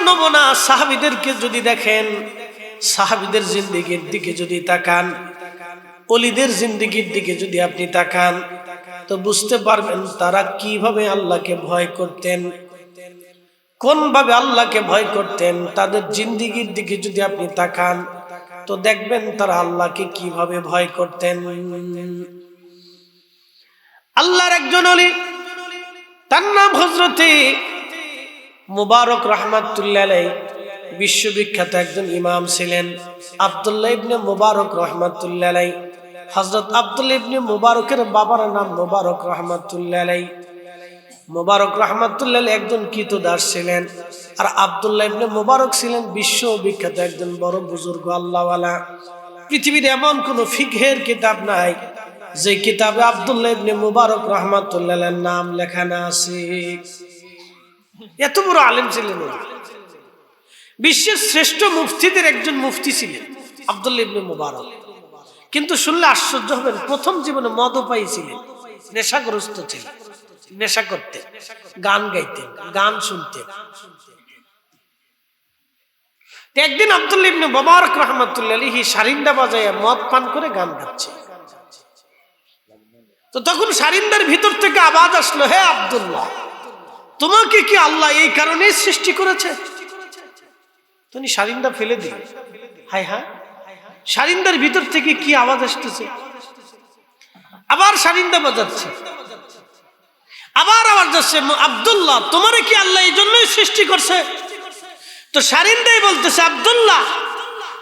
নমুনা সাহাবীদেরকে যদি দেখেন, সাহাবীদের জিন্দেগির দিকে যদি তাকান, ওলিদের জিন্দেগির দিকে যদি আপনি তাকান, তো বুঝতে পারবেন তারা কিভাবে আল্লাহকে ভয় করতেন, কোন ভাবে আল্লাহকে ভয় করতেন। তাদের জিন্দেগির দিকে যদি আপনি তাকান, তো দেখবেন তারা আল্লাহকে কিভাবে ভয় করতেন। আল্লাহর একজন ওলি, তার নাম হযরতে মুবারক রাহমাতুল্লাহ আলাইহি, বিশ্ববিখ্যাত একজন ইমাম ছিলেন আব্দুল্লাহ ইবনে মুবারক রাহমাতুল্লাহ আলাইহি। হযরত আব্দুল্লাহ ইবনে মুবারকের বাবার নাম মুবারক রাহমাতুল্লাহ আলাইহি। মুবারক রাহমাতুল্লাহ আলাইহি একজন কৃতদাস ছিলেন, আর আব্দুল্লাহ ইবনে মুবারক ছিলেন বিশ্ববিখ্যাত একজন বড় বুজুর্গ আল্লাহওয়ালা। পৃথিবীর এমন কোন ফিকহের কিতাব নাই যে কিতাবে আব্দুল্লাহ ইবনে মুবারক রাহমাতুল্লাহ আলাইহির নাম লেখা না আছে। এত বড় আলেম ছিলেন। বিশ্বের শ্রেষ্ঠ মুফতিদের একজন মুফতি ছিলেন আব্দুল্লাহ ইবনে মুবারক। কিন্তু শুনলে আশ্চর্য হবেন, প্রথম জীবনে মদপায়ী ছিলেন, নেশাগ্রস্ত ছিলেন, নেশা করতেন, গান গাইতেন, গান শুনতেন। একদিন আব্দুল্লাহ ইবনে মুবারক রাহমাতুল্লাহ আলাইহি সারিন্দা বাজায় মদ পান করে গান গাচ্ছে। তো তখন সারিন্দার ভিতর থেকে আওয়াজ আসলো, হে আব্দুল্লাহ, তোমাকে কি আল্লাহ এই কারণেই সৃষ্টি করেছে? তুমি সারিন্দা ফেলে দিলে। হায় হায়, সারিন্দার ভিতর থেকে কি আওয়াজ আসতেছে? আবার সারিন্দা বাজাচ্ছে, আবার আওয়াজ আসছে, আব্দুল্লাহ, তোমারে কি আল্লাহ এই জন্যই সৃষ্টি করছে? তো সারিন্দাই বলতেছে, আব্দুল্লাহ,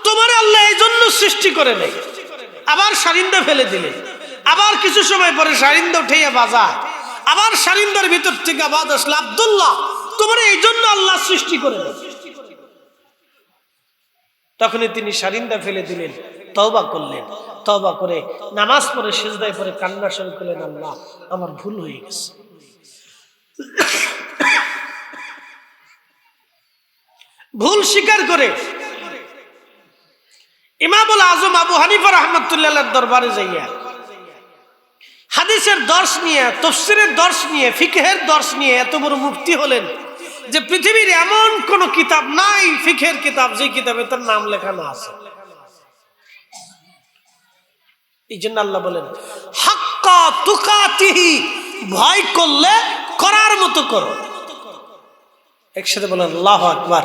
তোমারে আল্লাহ এই জন্য সৃষ্টি করে নাই। আবার সারিন্দা ফেলে দিলে। আবার কিছু সময় পরে সারিন্দা উঠাইয়া বাজায়, আবার সারিন্দার ভিতর থেকে আওয়াজ আসলো, আব্দুল্লাহ, তোমারে এই জন্য আল্লাহ সৃষ্টি করে নাই। তখনই তিনি সারিন্দা ফেলে দিলেন, তওবা করলেন। তওবা করে নামাজ পড়ে সিজদায় পড়ে কান্না শুরু করলেন, আল্লাহ, আমার ভুল হয়ে গেছে। ভুল স্বীকার করে ইমামুল আজম আবু হানিফা রাহমাতুল্লাহর দরবারে যাইয়া হাদিসের দর্শ নিয়ে, তাফসীরের দর্শ নিয়ে, ফিকহের দর্শ নিয়ে এত বড় মুফতি হলেন যে পৃথিবীর এমন কোন কিতাব নাই, ফিকহের কিতাব, যে কিতাবে তার নাম লেখা না আছে। এই জন্য আল্লাহ বলেন, হাক্কা তুকাতিহি, ভয় করলে করার মতো করো। একসাথে বলেন আল্লাহু আকবার।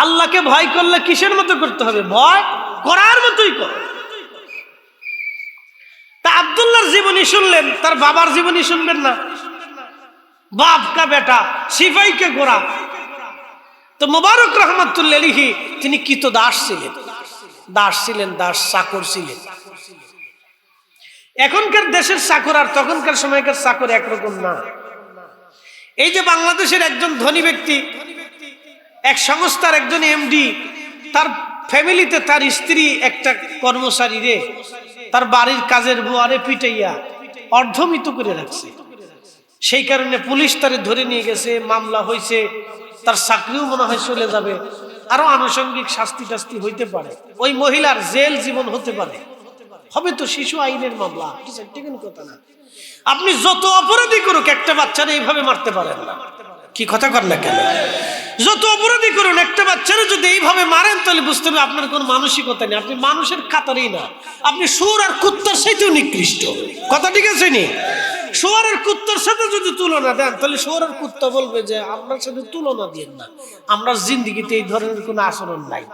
আল্লাহকে ভয় করলে কিসের মতো করতে হবে? ভয় করার মতোই করো। তা আব্দুল্লাহর জীবনী শুনলেন, তার বাবার জীবনী শুনবেন না? বাপ কা বেটা, সিপাই কে গোরা। তো মুবারক রাহমাতুল্লাহ আলাইহি তিনি কৃতদাস ছিলেন, দাস ছিলেন, দাস চাকর ছিলেন। এখনকার দেশের চাকর আর তখনকার সময়কার চাকর একরকম না। এই যে বাংলাদেশের একজন ধনী ব্যক্তি, এক সংস্থার একজন এমডি, তার ফ্যামিলিতে তার স্ত্রী একটা কর্মচারী রে, তার বাড়ির কাজের বুয়ারে পিটাইয়া অর্ধমৃত করে রাখছে। সেই কারণে পুলিশ তারে ধরে নিয়ে গেছে, মামলা হয়েছে, তার চাকরিও মনে হয় চলে যাবে, আরো আনুষঙ্গিক শাস্তি টাস্তি হইতে পারে, ওই মহিলার জেল জীবন হতে পারে, হবে তো শিশু আইনের মামলা, ঠিক কথা না। আপনি যত অপরাধী করুক, একটা বাচ্চারা এইভাবে মারতে পারেন না। কি কথা কর না কেন? যত অপরাধী করুন, একটা বাচ্চারা যদি এইভাবে মারেন, তাহলে বুঝতে হবে আপনার কোন মানসিকতা নেই, আপনি মানুষের কাতারেই না, আপনি শুয়োর আর কুত্তার সাথেও নিকৃষ্ট। কথা ঠিক আছে নি? শুয়োর আর কুত্তার সাথে যদি তুলনা দেন, তাহলে শুয়োর আর কুত্তা বলবে যে আপনার সাথে তুলনা দিয়েন না, আমরা জিন্দেগিতে এই ধরনের কোনো আচরণ নাই।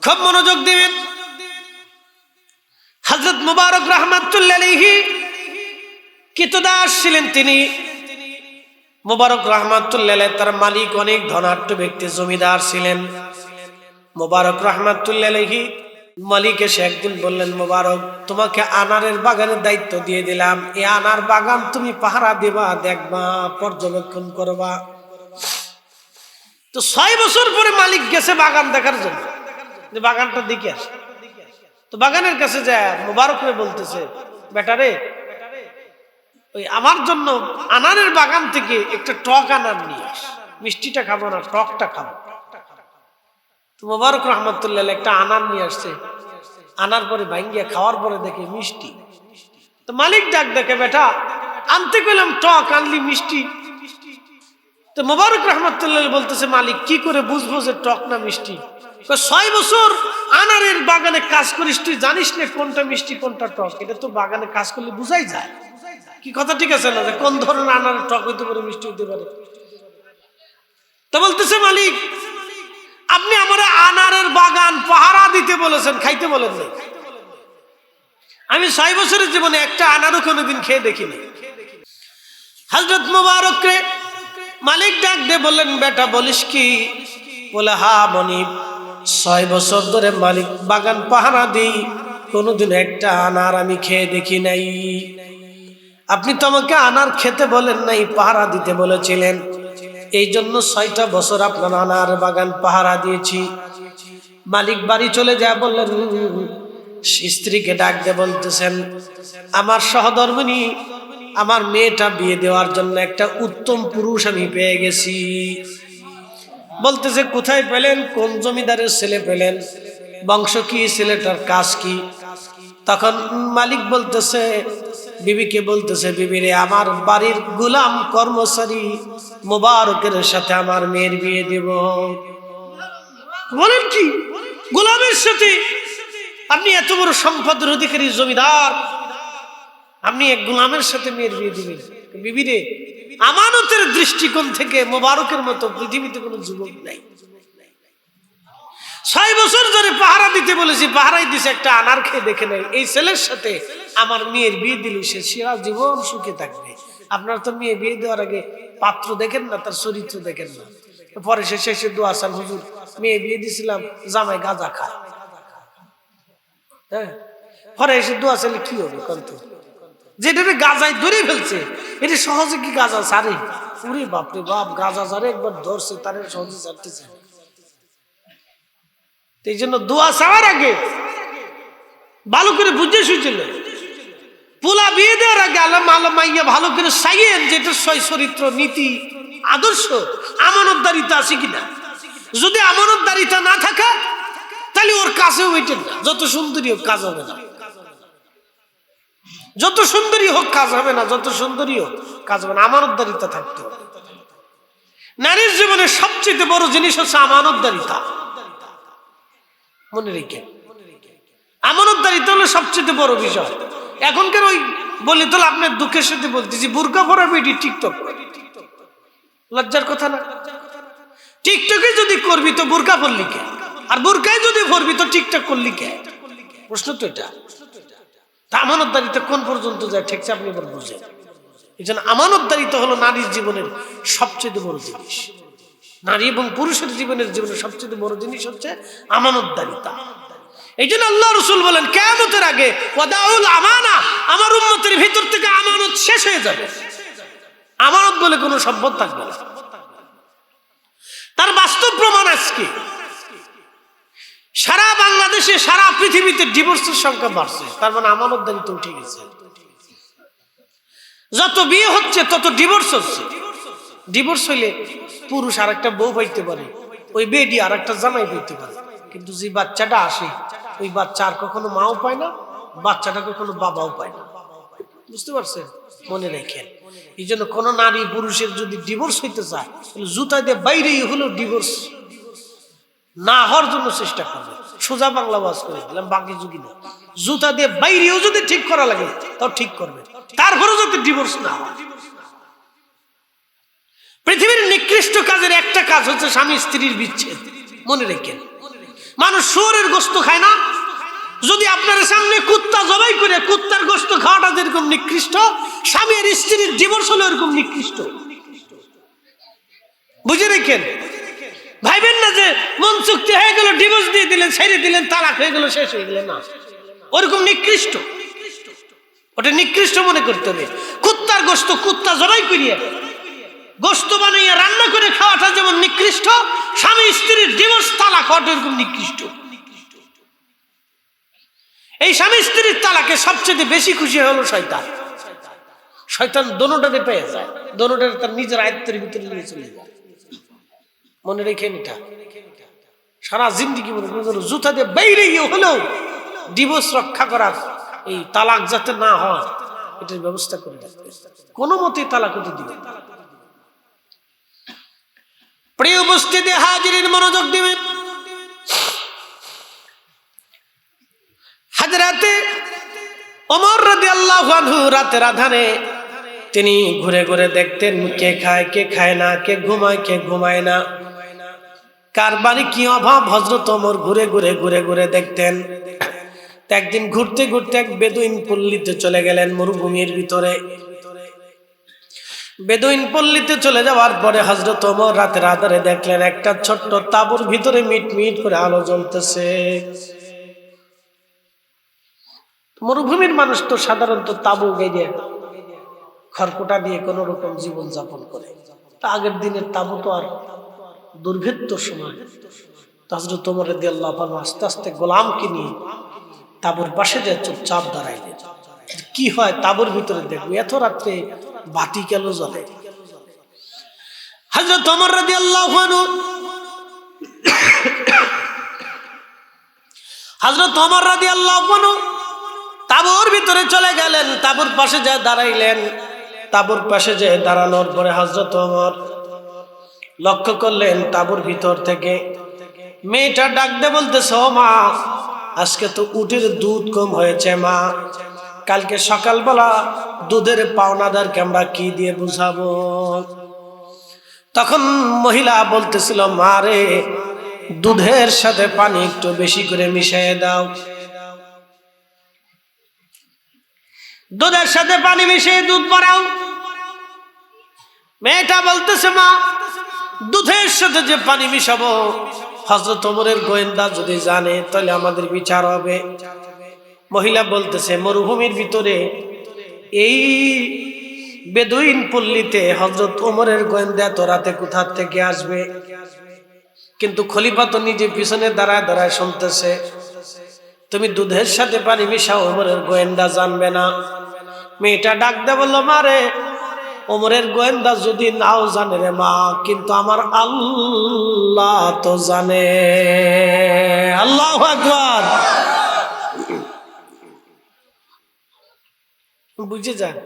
খুব মনোযোগ দিবেন। হযরত মুবারক রাহমাতুল্লাহ আলাইহি কৃতদাস ছিলেন তিনি। মুবারক রাহমাতুল্লাহ আলাইহি তার মালিক অনেক ধনাঢ্য ব্যক্তি, জমিদার ছিলেন। মুবারক রাহমাতুল্লাহ আলাইহি মালিক এসে একদিন বললেন, মুবারক, তোমাকে আনারের বাগানের দায়িত্ব দিয়ে দিলাম, এই আনার বাগান তুমি পাহারা দেবা, দেখবা, পর্যবেক্ষণ করবা। তো 6 বছর পরে মালিক গেছে বাগান দেখার জন্য, যে বাগানটা দেখে আসে। তো বাগানের কাছে যায় মুবারকরে বলতেছে, বেটারে, ওই আমার জন্য আনারের বাগান থেকে একটা টক আনার নিয়ে আস, মিষ্টিটা খাবো না, টকটা খাবো। তো মুবারক রাহমাতুল্লাহ আলাইহি একটা আনার নিয়ে আসছে, আনার পরে ভাঙ্গিয়া খাওয়ার পরে দেখে মিষ্টি। তো মালিক ডাক দেখে, বেটা, আনতে গেলাম টক, আনলি মিষ্টি। তো তো মোবারক রহমতুল্লাহ বলতেছে, মালিক কি করে বুঝবো যে টক না মিষ্টি? 6 বছর আনারের বাগানে কাজ করিস, তুই জানিস না কোনটা মিষ্টি কোনটা টক? এটা তো বাগানে কাজ করলে বুঝাই যায়। কি কথা ঠিক আছে না, যে কোন ধরনের আনারের টক হইতে পারে, মিষ্টি হইতে পারে? তো বলতেছে, মালিক আপনি আমার আনারের বাগান পাহারা দিতে বলেছেন, খাইতে বলেন নাই। আমি 6 বছরের জীবনে একটা আনারও কোনোদিন খেয়ে দেখিনি। হযরত মুবারক রে মালিক ডাক দিয়ে বললেন, বেটা বলিস কি? বলে, হ্যাঁ মনিব, 6 বছর ধরে মালিক বাগান পাহারা দিই, কোনোদিন একটা আনার আমি খেয়ে দেখি নাই। আপনি তো আমাকে আনার খেতে বলেন নাই, পাহারা দিতে বলেছিলেন, এই জন্য 6টা বছর আপনার আনার বাগান পাহারা দিয়েছি। মালিক বাড়ি চলে যায়, বললেন, স্ত্রীকে ডাক দিয়ে বলতেছেন, আমার সহধর্মিণী, আমার মেয়েটা বিয়ে দেওয়ার জন্য একটা উত্তম পুরুষ আমি পেয়ে গেছি। বলতেছে, কোথায় পেলেন? কোন জমিদারের ছেলে পেলেন? বংশ কি? ছেলেটার কাজ কি? তখন মালিক বলতেছে, বিবিকে বলতেছে, বিবি রে, আমার বাড়ির গোলাম কর্মচারী মোবারকের সাথে আমার মেয়ের বিয়ে দেব। বলেন কি, গোলামের সাথে? আপনি এত বড় সম্পদের অধিকারী জমিদার, আপনি এক গোলামের সাথে মেয়ের বিয়ে দিবেন? বিবি রে, আমানতের দৃষ্টিকোণ থেকে মোবারকের মতো পৃথিবীতে কোনো যুবক নাই। 6 বছর ধরে পাহারা দিতে বলেছি, পাহারাই দিছে, একটা আনার খেয়ে দেখে নেই। এই ছেলের সাথে আমার মেয়ের বিয়ে দিলে সে সারা জীবন সুখে থাকবে। আপনারা তো মেয়ে বিয়ে দেওয়ার আগে পাত্র দেখেন না, তার চরিত্র দেখেন না। পরে শেষে দোয়া চান, হুজুর মেয়ে বিয়ে দিছিলাম, জামাই গাঁজা খায়। হ্যাঁ, পরে এসে দোয়া চাইলে কি হবে? কিন্তু যেটা গাঁজায় ধরে ফেলছে, এটা সহজে কি গাঁজা ছাড়ে? ওরে বাপরে বাপ, গাঁজা ছাড়ে একবার ধরছে, তার সহজে ছাড়তেছে। এই জন্য দোয়া চাওয়ার আগে ভালো করে বুঝে শুয়েছিল। পোলা বিয়ে দেওয়ার আগে আল্লাহ আল্লাহ মাইয়া ভালো করে চাইয়েন, যেটা সই চরিত্র, নীতি, আদর্শ, আমানতদারিতা আছে কিনা। যদি আমানতদারিতা না থাকে, তাহলে ওর কাছেও ওইটেন না। যত সুন্দরী হোক কাজ হবে না, যত সুন্দরী হোক কাজ হবে না, যত সুন্দরী হোক কাজ হবে না। আমানতদারিতা থাকতে হবে। নারীর জীবনে সবচেয়ে বড় জিনিস হচ্ছে আমানতদারিতা। মনে রেখে, আমানতদারিতা হলো সবচেয়ে বড় বিষয়। এখনকার ওই বলি তো আপনার দুঃখের সাথে বলতেছি, বুরকা পরা বেটি টিকটক করে, লজ্জার কথা না? টিকটকে যদি করবি তো বুরকা পরলি কে? আর বুরকায় যদি পরবি তো টিকটক করলি কে? প্রশ্ন তো এটা। আমানতদারিতা কোন পর্যন্ত যায় ঠেকছে আপনি এবার বুঝেন। এই জন্য আমানতদারিতা হলো নারীর জীবনের সবচেয়ে বড় জিনিস। নারী এবং পুরুষের জীবনের সবচেয়ে বড় জিনিস হচ্ছে আমানতদারিতা। এই জন্য আল্লাহ রাসূল বলেন, কিয়ামতের আগে ওয়াদাউল আমানা, আমার উম্মতের ভিতর থেকে আমানত শেষ হয়ে যাবে। আমানত বলে কোনো সম্পদ থাকবে না। তার বাস্তব প্রমাণ আজকে সারা বাংলাদেশে, সারা পৃথিবীতে ডিভোর্সের সংখ্যা বাড়ছে। তার মানে আমানতদারিতা উঠে গেছে। যত বিয়ে হচ্ছে তত ডিভোর্স হচ্ছে। ডিভোর্স হইলে পুরুষ আর একটা বউ পাইতে পারে, ওই বেডি আর একটা জামাই পাইতে পারে, কিন্তু যে বাচ্চাটা আসে, ওই বাচ্চা আর কখনো মাও পায় না, বাচ্চাটা কখনো বাবাও পায় না। বুঝতে পারছেন? মনে রাখেন। এই জন্য কোন নারী পুরুষের যদি ডিভোর্স হইতে চায়, জুতা দিয়ে বাইরেই হলো ডিভোর্স না হওয়ার জন্য চেষ্টা করবে। সোজা বাংলা ওয়াজ করে দিলাম, বাকি যুগি না। জুতা দিয়ে বাইরেও যদি ঠিক করা লাগে তাও ঠিক করবে, তারপরেও যদি ডিভোর্স না হয়। পৃথিবীর নিকৃষ্ট কাজের একটা কাজ হচ্ছে স্বামী স্ত্রীর বিচ্ছেদ। মনে রেখেন, মানুষ শুয়োরের গোশত খায় না? যদি আপনার সামনে কুত্তা জবাই করে কুত্তার গোশত খাওয়াটা যেরকম নিকৃষ্ট, স্বামী আর স্ত্রীর ডিভোর্স হলো এরকম নিকৃষ্ট। বুঝে রেখেন। ভাইবেন না যে মন চুক্তি হয়ে গেল, ডিভোর্স দিয়ে দিলেন, ছেড়ে দিলেন, তালাক হয়ে গেল, শেষ হয়ে গেল। না, ওরকম নিকৃষ্ট। ওটা নিকৃষ্ট মনে করতে হবে। কুত্তার গোশত কুত্তা জবাই করিয়ে গোশত বানাইয়া রান্না করে খাওয়াটা যেমন নিকৃষ্ট, স্বামী স্ত্রীর ডিভোর্স তালাক হওয়াটা এরকম নিকৃষ্ট। এই স্বামী স্ত্রীর তালাকে সবচেয়ে বেশি খুশি হলো শয়তান। শয়তান দোনোটাতে পেয়ে যায়, দোনোটাতে তার নিজের আয়ত্তের ভিতরে নিয়ে চলে যায়। মনে রেখেন এটা। সারা জিন্দিগি মনে করেন জুতা দিয়ে বাইরে গিয়ে হলেও ডিভোর্স রক্ষা করার, এই তালাক যাতে না হয় এটার ব্যবস্থা করে রাখবে। কোনো মতেই তালাক হতে দিবে। প্রিয় উপস্থিতি হাজিরিন মনোযোগ দিবেন। হযরতে ওমর রাদিয়াল্লাহু আনহু রাতের আধারে তিনি ঘুরে ঘুরে দেখতেন কে খায় কে খায় না, কে ঘুমায় না, কার বাড়ি কি অভাব। হযরত ওমর ঘুরে ঘুরে দেখতেন। একদিন ঘুরতে ঘুরতে এক বেদুইন পল্লীতে চলে গেলেন, মরুভূমির ভিতরে। বেদুইন পল্লীতে চলে যাওয়ার পরে হযরত ওমর রাতের আধারে দেখলেন একটা ছোট্ট তাঁবুর ভিতরে মিটমিট করে আলো জ্বলতেছে। মরুভূমির মানুষ তো সাধারণত তাঁবু গেঁথে খড়কুটা দিয়ে কোন রকম জীবন যাপন করে। তা আগের দিনের তাঁবু তো আর দুর্ভেদ্য সময়। হযরত ওমর রাদিয়াল্লাহু আনহু আস্তে আস্তে গোলামকে নিয়ে তাঁবুর পাশে যে চুপচাপ দাঁড়াইলেন। কি হয় তাঁবুর ভিতরে দেখবো, এত রাত্রে বাতি কেন জ্বলে। হযরত ওমর রাদিয়াল্লাহু আনহু তাঁবুর ভিতরে চলে গেলেন, তাঁবুর পাশে যে দাঁড়াইলেন। তাঁবুর পাশে যে দাঁড়ানোর পরে হযরত ওমর লক্ষ্য করলেন তাঁবুর ভিতর থেকে মেয়েটা ডাক দিয়ে বলতেছে, ও মা, আজকে তো উটের দুধ কম হয়েছে মা, কালকে সকালবেলা দুধের পাওনাদারকে আমরা কি দিয়ে বুঝাবো। তখন মহিলা বলতেছিল, মা রে, দুধের সাথে পানি একটু বেশি করে মিশিয়ে দাও। দুধের সাথে পানি মিশিয়ে দুধ বাড়াও। মেয়েটা বলতেছে, মা, দুধের সাথে যে পানি মিশাবো হযরত ওমরের গোয়েন্দা যদি জানে তাহলে আমাদের বিচার হবে। মহিলা বলতেছে, মরুভূমির ভিতরে এই বেদুইন পল্লীতে হযরত ওমরের গোয়েন্দা তো রাতে কোথা থেকে আসবে? কিন্তু খলিফা তো নিজে পিছনে দাঁড়ায় দাঁড়ায় শুনতেছে, তুমি দুধের সাথে পানি মিশাও, ওমরের গোয়েন্দা জানবে না। মেয়েটা ডাক দে বলল, মারে, ওমরের গোয়েন্দা যদি নাও জানে রে মা, কিন্তু আমার আল্লাহ তো জানে। আল্লাহু আকবার। বুঝে যান,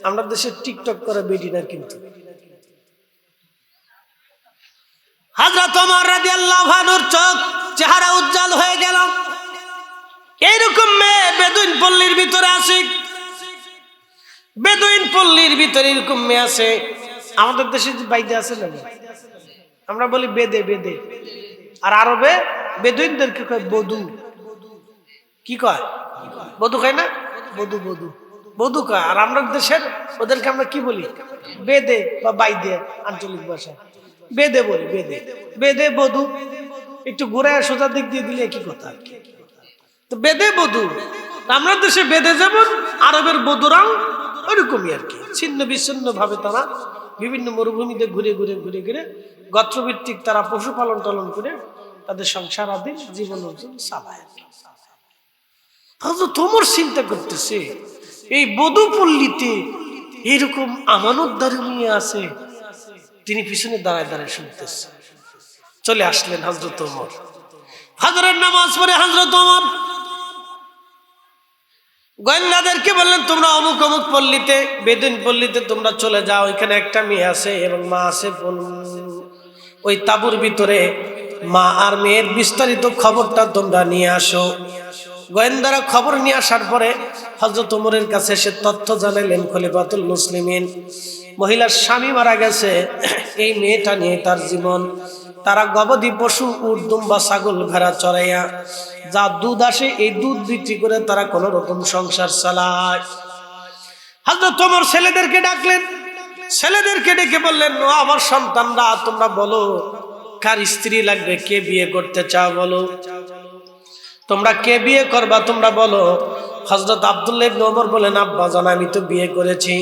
আমরা দেশে টিকটক করে বেটি না, কিন্তু হযরত ওমর রাদিয়াল্লাহু আনহুর চোখ চেহারা উজ্জ্বল হয়ে গেল। এইরকম মেয়ে বেদুইন পল্লীর ভিতরে আসে, বেদুইন পল্লীর ভিতরে এরকম মেয়ে আছে। আমাদের দেশে বাইদে আছে না, আমরা বলি বেদে বেদে, আর আরবে বেদুইনদেরকে কয় বধু। কি কয়? বধু কয় না? বধু বধু বধু কয়। আর আমরা দেশের ওদেরকে আমরা কি বলি? বেদে বা বাইদে, আঞ্চলিক ভাষায় বেদে বলি। বেদে বেদে বধু একটু ঘুরায় সোজা দিক দিয়ে দিলে কি কথা। তো বেদে বধু, আমরা দেশে বেদে যেমন, আরবের বধুরাও ওইরকমই আর কি। ছিন্ন বিচ্ছিন্ন ভাবে তারা বিভিন্ন মরুভূমিতে ঘুরে গোত্রভিত্তিক তারা পশুপালন টালন করে তাদের সংসার আদি জীবন অর্জন চালায়। হযরত ওমর চিন্তা করতেছে, এই বধূ পল্লীতে এইরকম আমানতদারি নিয়ে আছে। তিনি পিছনে দাঁড়ায় দাঁড়ায় শুনতেছে। চলে আসলেন হযরত ওমর। ফজরের নামাজ পড়ে হযরত ওমর গোয়েন্দাদেরকে বললেন, তোমরা অমুক অমুক পল্লীতে, বেদুইন পল্লীতে তোমরা চলে যাও, এখানে একটা মেয়ে আছে এবং মা আছে। ওই তাঁবুর ভিতরে মা আর মেয়ের বিস্তারিত খবরটা তোমরা নিয়ে আসো। গোয়েন্দারা খবর নিয়ে আসার পরে হযরত ওমরের কাছে এসে তথ্য জানালেন খলিফাতুল মুসলিমিন, মহিলার স্বামী মারা গেছে, এই মেয়েটা নিয়ে তার জীবন। তারা গবাদি পশু, উট, দুম্বা, ছাগল, ভেড়া চড়াইয়া যা দুধ আসে এই দুধ বিক্রি করে তারা কোন রকম সংসার চালায়। হযরত ওমর ছেলেদেরকে ডাকলেন, ছেলেদেরকে ডেকে বললেন, ও আমার সন্তানরা, তোমরা বলো কার স্ত্রী লাগবে, কে বিয়ে করতে চাও বলো, তোমরা কে বিয়ে করবা তোমরা বলো। হযরত আব্দুল্লাহ ইবনে ওমর বলেন, আব্বাজান, আমি তো বিয়ে করেছি,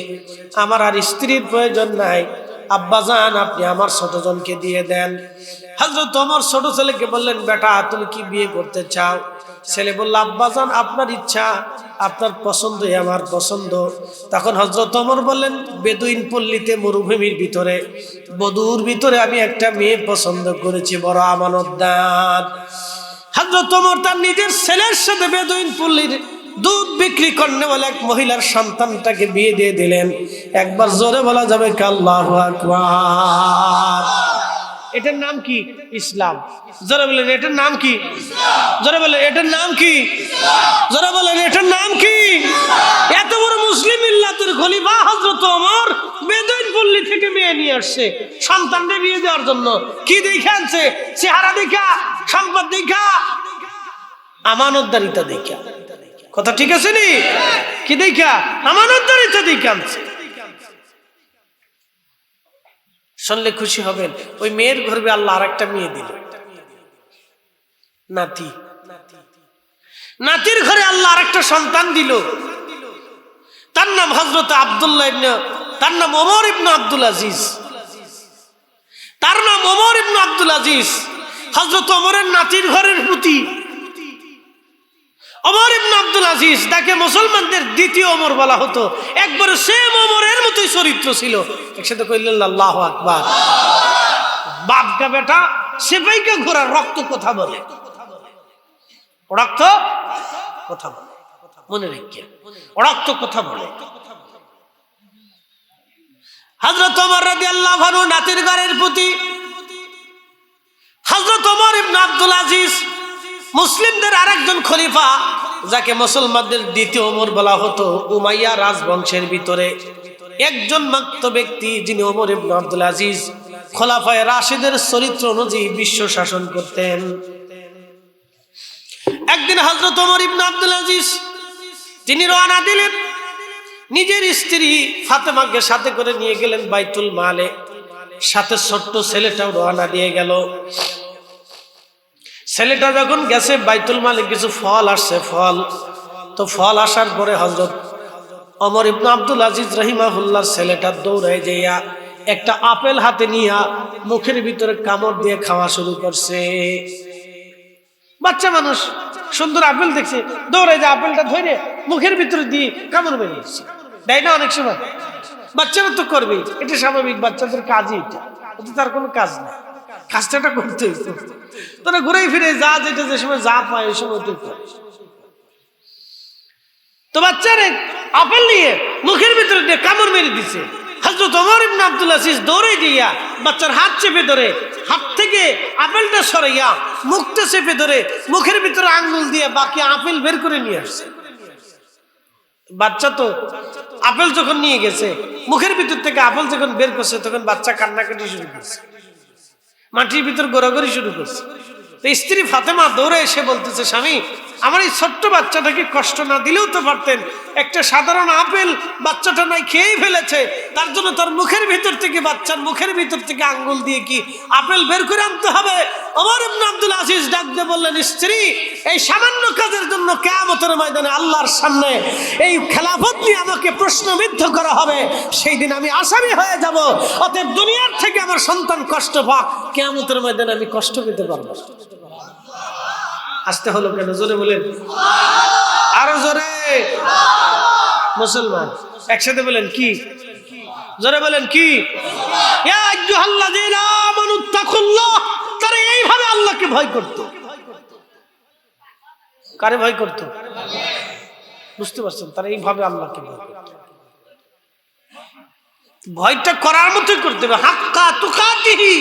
আমার আর স্ত্রীর প্রয়োজন নাই, আব্বাজান আপনি আমার ছোটজনকে দিয়ে দেন। হযরত ওমর ছোট ছেলেকে বললেন, বেটা তুমি কি বিয়ে করতে চাও? ছেলে বলল, আব্বাজান আপনার ইচ্ছা, আপনার পছন্দই আমার পছন্দ। তখন হযরত ওমর বললেন, বেদুইন পল্লীতে মরুভূমির ভিতরে বধুর ভিতরে আমি একটা মেয়ে পছন্দ করেছি, বড় আমানতদার। হযরত ওমর তার নিজের ছেলের সাথে বেদুইন পল্লীর দুধ বিক্রি করনে বলে এক মহিলার সন্তানটাকে বিয়ে দিয়ে দিলেন। একবার জোরে বলা যাবে আল্লাহু আকবার। এটার নাম কি? ইসলাম। যারা বলেন এটার নাম কি? যারা বলেন এটার নাম কি? যারা বলেন এটার নাম কি? এত বড় মুসলিম মিল্লাতের খলিফা হযরত ওমর বেদুইন পল্লী থেকে মেয়ে নিয়ে আসছে সন্তানদের বিয়ে দেওয়ার জন্য। কি দেখে আনছে? চেহারা দেখা, সম্পদ দেখা, আমানতদারিতা দেখা। কথা ঠিক আছে নি? কি দেখা? আমানতদারিতা দেখা আনছে। শুনলে খুশি হবেন, ওই মেয়ের গর্ভে আল্লাহ আরেকটা মেয়ে দিল, নাতি। নাতির ঘরে আল্লাহ আরেকটা সন্তান দিল, তার নাম হযরত আব্দুল্লাহ ইবনে, তার নাম ওমর ইবনে আব্দুল আজিজ। তার নাম ওমর ইবনে আব্দুল আজিজ। হযরত ওমরের নাতির ঘরের পুতি ওমর ইবনে আব্দুল আজিজ, তাকে মুসলমানদের দ্বিতীয় ওমর বলা হতো। একবারে সেম ওমরের মতোই চরিত্র ছিল। একসাথে কইলেন আল্লাহু আকবার। বাপ কা বেটা সেপাই কা ঘোড়া, রক্ত কথা বলে, রক্ত কথা বলে, মনে রেখে, রক্ত কথা বলে। হযরত ওমর রাদিয়াল্লাহু আনহু নাতির ঘরের পুতি। হযরত ওমর ইবনে আব্দুল আজিজ মুসলিমদের আরেকজন খলিফা, যাকে মুসলমানদের দ্বিতীয় ওমর বলা হতো। উমাইয়া রাজবংশের ভিতরে একজন মাত্র ব্যক্তি যিনি ওমর ইবনে আব্দুল আজিজ খোলাফায়ে রাশিদের চরিত্র অনুযায়ী বিশ্ব শাসন করতেন। একদিন হযরত ওমর ইবনে আব্দুল আজিজ তিনি রওনা দিলেন, নিজের স্ত্রী ফাতেমাকে সাথে করে নিয়ে গেলেন বাইতুল মালে, সাথে ছোট্ট ছেলেটাও রওনা দিয়ে গেল। ছেলেটা যখন গেছে বাইতুল মালে, কিছু ফল আসছে, ফল আসার পরে হযরত ওমর ইবনে আব্দুল আজিজ রাহিমাহুল্লাহর ছেলেটা দৌড়ায় যাইয়া একটা আপেল হাতে নিয়া মুখের ভিতরে কামড় দিয়ে খাওয়া শুরু করছে। বাচ্চা মানুষ সুন্দর আপেল দেখছে, দৌড়ায় যে আপেলটা ধরে মুখের ভিতরে দিয়ে কামড় বেরিয়েছে। দেয় না অনেক সময়? বাচ্চারা তো করবেই, এটা স্বাভাবিক, বাচ্চাদের কাজই এটা, তার কোনো কাজ না, কাজটা করতে হইতো। তোরা ঘুরে ফিরে যা, যেটা যে সময় যা পায় ওই সময় তুই কর। তো বাচ্চারে আপেল নিয়ে মুখের ভিতরে দিয়ে কামড় মেরে দিছে। হযরত ওমর ইবনে আব্দুল আজিজ দৌড়ে গিয়া বাচ্চার হাত চেপে ধরে, হাত থেকে আপেলটা সরাইয়া মুখটা চেপে ধরে মুখের ভিতরে আঙ্গুল দিয়ে বাকি আপেল বের করে নিয়ে আসছে। বাচ্চা তো আপেল যখন নিয়ে গেছে, মুখের ভিতর থেকে আপেল যখন বের করছে, তখন বাচ্চা কান্নাকাটি শুরু করছে, মাটির ভিতর গোড়াগড়ি শুরু করছে। তো স্ত্রী ফাতেমা দৌড়ে এসে বলতেছে, স্বামী, আমার এই ছোট্ট বাচ্চাটাকে কষ্ট না দিলেও তো পারতেন, একটা সাধারণ আপেল বাচ্চাটা নাই খেয়েই ফেলেছে, তার জন্য তার মুখের ভিতর থেকে, বাচ্চার মুখের ভিতর থেকে আঙ্গুল দিয়ে কি আপেল বের করে আনতে হবে? ওমর ইবনে আব্দুল আজিজ ডাক দিয়ে বললেন, স্ত্রী, এই সামান্য কাজের জন্য কিয়ামতের ময়দানে আল্লাহর সামনে এই খেলাফত নিয়ে আমাকে প্রশ্নবিদ্ধ করা হবে, সেই দিন আমি আসামি হয়ে যাব। অতএব দুনিয়ার থেকে আমার সন্তান কষ্ট পাক, কিয়ামতের ময়দানে আমি কষ্ট পেতে পারবো। আসতে হলো কেন? জোরে বলেন, আরো জোরে। মুসলমান একসাথে বলেন কি? জোরে বলেন কি? ইয়া আইয়ুহাল্লাযীনা আমানুত্তাকুল্লাহ। তারা এইভাবে আল্লাহকে ভয় করত। কারে ভয় করত? বুঝতে পারছেন? তারা এইভাবে আল্লাহকে ভয় করত। ভয়টা করার মতোই করতে হবে, হাক্কা তুকাতিহি,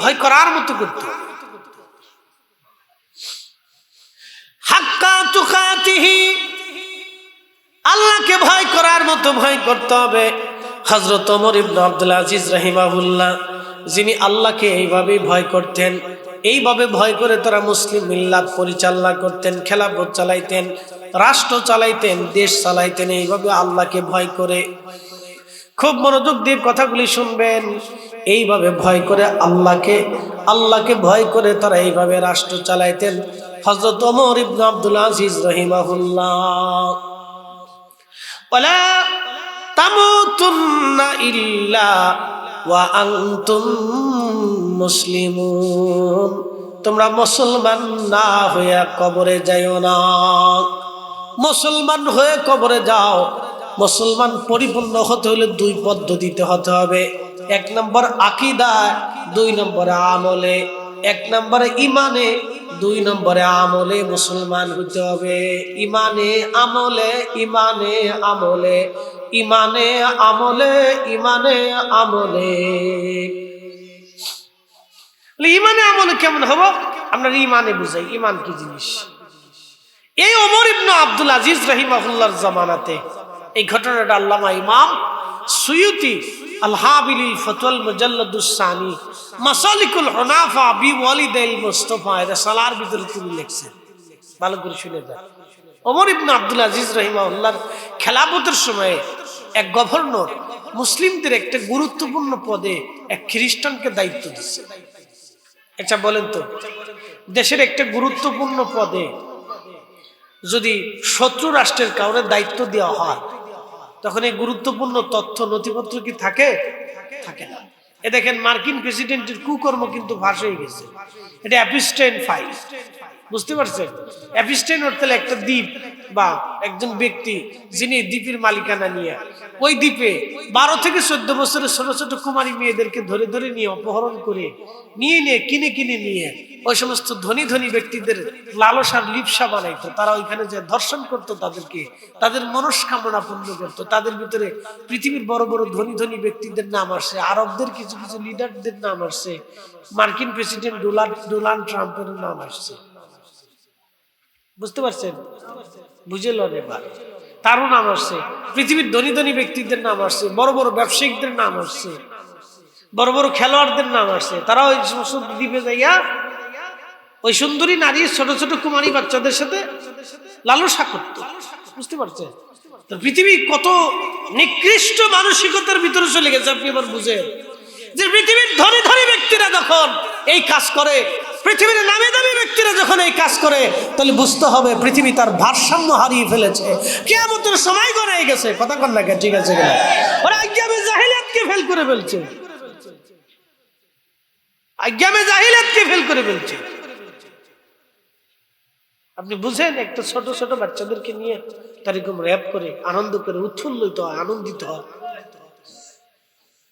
ভয় করার মতো করতে হবে। হাক্কা তুকাতিহি, আল্লাহকে ভয় করার মতো ভয় করতে হবে। হযরত ওমর ইবনে আব্দুল আজিজ রাহিমাহুল্লাহ, যিনি আল্লাহকে এইভাবে ভয় করতেন, এইভাবে ভয় করে তারা মুসলিম মিল্লাত পরিচালনা করতেন, খেলাফত চালাইতেন, রাষ্ট্র চালাইতেন, দেশ চালাইতেন, এইভাবে আল্লাহকে ভয় করে। খুব মনোযোগ দিয়ে কথাগুলি শুনবেন। এইভাবে ভয় করে আল্লাহকে ভয় করে তারা এইভাবে রাষ্ট্র চালাইতেন। হযরত ওমর ইবনে আব্দুল আজিজ রাহিমাহুল্লাহ, ওয়ালা তামুতুন্না ইল্লা ওয়া আনতুম মুসলিমুন, তোমরা মুসলমান না হয়ে কবরে যাইও না। মুসলমান হয়ে কবরে যাও। মুসলমান পরিপূর্ণ হতে হলে দুই পদ্ধতিতে হতে হবে। এক নম্বর আকীদা, দুই নম্বরে আমলে। এক নম্বরে ইমানে, দুই নম্বরে আমলে মুসলমান হতে হবে। ইমানে আমলে, ইমানে আমলে, ইমানে আমলে, ইমানে আমলে। ইমানে আমলে কেমন হবো? আপনার ইমানে বুঝাই ইমান কি জিনিস। এই ওমর ইবনে আব্দুল আজিজ রাহিমাহুল্লাহর জামানাতে এই ঘটনাটা আল্লামা ইমাম সুয়ুতি আল হাবিলি ফতওয়াল মুজাল্লাদুস সানি মাসালিকুল হুনাফা বি ওয়ালিদাইল মুস্তাফা এর সালার ভিতরে তিনি লিখছেন। ভালো করে শুনে দেন। ওমর ইবনে আব্দুল আজিজ রাহিমাহুল্লাহর খেলাফতের সময়ে এক গভর্নর মুসলিমদের একটা গুরুত্বপূর্ণ পদে এক খ্রিস্টানকে দায়িত্ব দিচ্ছে। আচ্ছা বলেন তো, দেশের একটা গুরুত্বপূর্ণ পদে যদি শত্রু রাষ্ট্রের কাউরে দায়িত্ব দেওয়া হয় তখন এই গুরুত্বপূর্ণ তথ্য নথিপত্র কি থাকে? থাকে না। এ দেখেন মার্কিন প্রেসিডেন্টের কুকর্ম কিন্তু ফাঁস হয়ে গেছে। এটা অ্যাপিস্টাইন ফাইল, বুঝতে পারছেন? অ্যাপিস্টাইন অর্থাৎ একটা দ্বীপ বা একজন ব্যক্তি যিনি দ্বীপের মালিকানা নিয়ে ওই দ্বীপে 12 থেকে 14 বছরের ছোট ছোট কুমারী মেয়েদেরকে ধরে ধরে নিয়ে অপহরণ করে নিয়ে কিনে নিয়ে ওই সমস্ত ধনী ধনী ব্যক্তিদের লালসার লিপসা বানাইতো। তারা ওইখানে যে ধর্ষণ করতো, তাদেরকে তাদের মনস্কামনা পূর্ণ করতো। তাদের ভিতরে পৃথিবীর বড় বড় ধনী ধনী ব্যক্তিদের নাম আসছে, আরবদের কিছু কিছু লিডারদের নাম আসছে, মার্কিন প্রেসিডেন্ট ডোনাল্ড ট্রাম্পের নাম আসছে। বুঝতে পারছেন? বুঝে লন এবার। তারও নাম আসছে, পৃথিবীর ধনী ধনী ব্যক্তিদের নাম আসছে, বড় বড় ব্যবসায়িকদের নাম আসছে, বড় বড় খেলোয়াড়দের নাম আসছে। তারা ওই সমস্ত দ্বীপে যাইয়া ওই সুন্দরী নারী ছোট ছোট কুমারী বাচ্চাদের সাথে লালসা করত। বুঝতে পারছেন? তো পৃথিবী কত নিকৃষ্ট মানসিকতার ভিতরে চলে গেছে আপনি এবার বুঝেন। যে পৃথিবীর ধনী ধনী ব্যক্তিরা যখন এই কাজ করে, পৃথিবীর নামী দামি ব্যক্তিরা যখন এই কাজ করে, তাহলে বুঝতে হবে পৃথিবী তার ভারসাম্য হারিয়ে ফেলেছে, কিয়ামতের সময় গড়িয়ে গেছে। কথা কন না? ঠিক আছে কিনা? ওরা আজ্ঞামে জাহিলিয়াতকে ফেল করে ফেলছে, আজ্ঞামে জাহিলিয়াতকে ফেল করে ফেলছে। আপনি বুঝেন? একটা ছোট ছোট বাচ্চাদেরকে নিয়ে তার এরকম র্যাপ করে আনন্দ করে উৎফুল্লিত হয়, আনন্দিত হয়।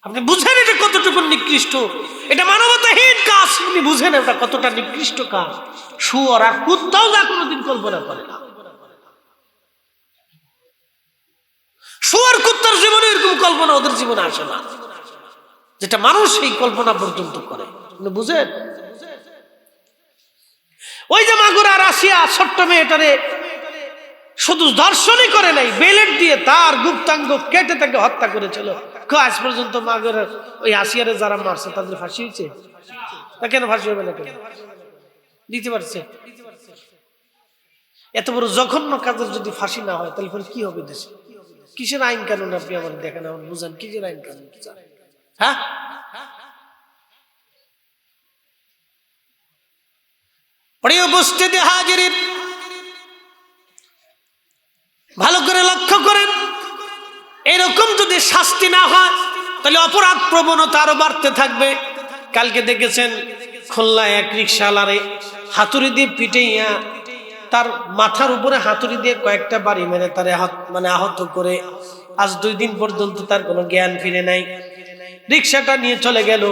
আপনি বুঝেন এটা কতটুকু নিকৃষ্ট? এটা মানবতাহীন কাজ। আপনি বুঝেন এটা কতটা নিকৃষ্ট কাজ? শুয়োর আর কুত্তাও যা কোনোদিন কল্পনা করে না। শুয়োর কুত্তার জীবনে এরকম কল্পনা ওদের জীবনে আসে না, যেটা মানুষ এই কল্পনা পর্যন্ত করে। আপনি বুঝেন? ওই যে মাগুরা রাশিয়া ছোট্ট মেয়েটারে শুধু ধর্ষণই করে নাই, বেলেট দিয়ে তার গুপ্তাঙ্গ কেটে তাকে হত্যা করেছিল। আজ পর্যন্ত মাগুরা ওই আসিয়ারে যারা মারছে তাদের ফাঁসি হয়েছে? তা কেন ফাঁসি হবে না? কেন দিতে পারছে? এত বড় জঘন্য কাজের যদি ফাঁসি না হয় তাহলে কি হবে দেশে? কিসের আইন কানুন আপনি আমার দেখেন, আমার বুঝান কিসের আইন কানুন? হ্যাঁ, প্রিয় উপস্থিতি হাজিরিন, ভালো করে লক্ষ্য করেন। এরকম যদি শাস্তি না হয় তাহলে অপরাধ প্রবণতা আরো বাড়তে থাকবে। কালকে দেখেছেন খুলনায় এক রিকশাওয়ালারে হাতুড়ি দিয়ে পিটাইয়া তার মাথার উপরে হাতুড়ি দিয়ে কয়েকটা বাড়ি মেরে তারে আহত করে আজ 2 দিন পর্যন্ত তার কোনো জ্ঞান ফিরে নাই। রিকশাটা নিয়ে চলে গেল।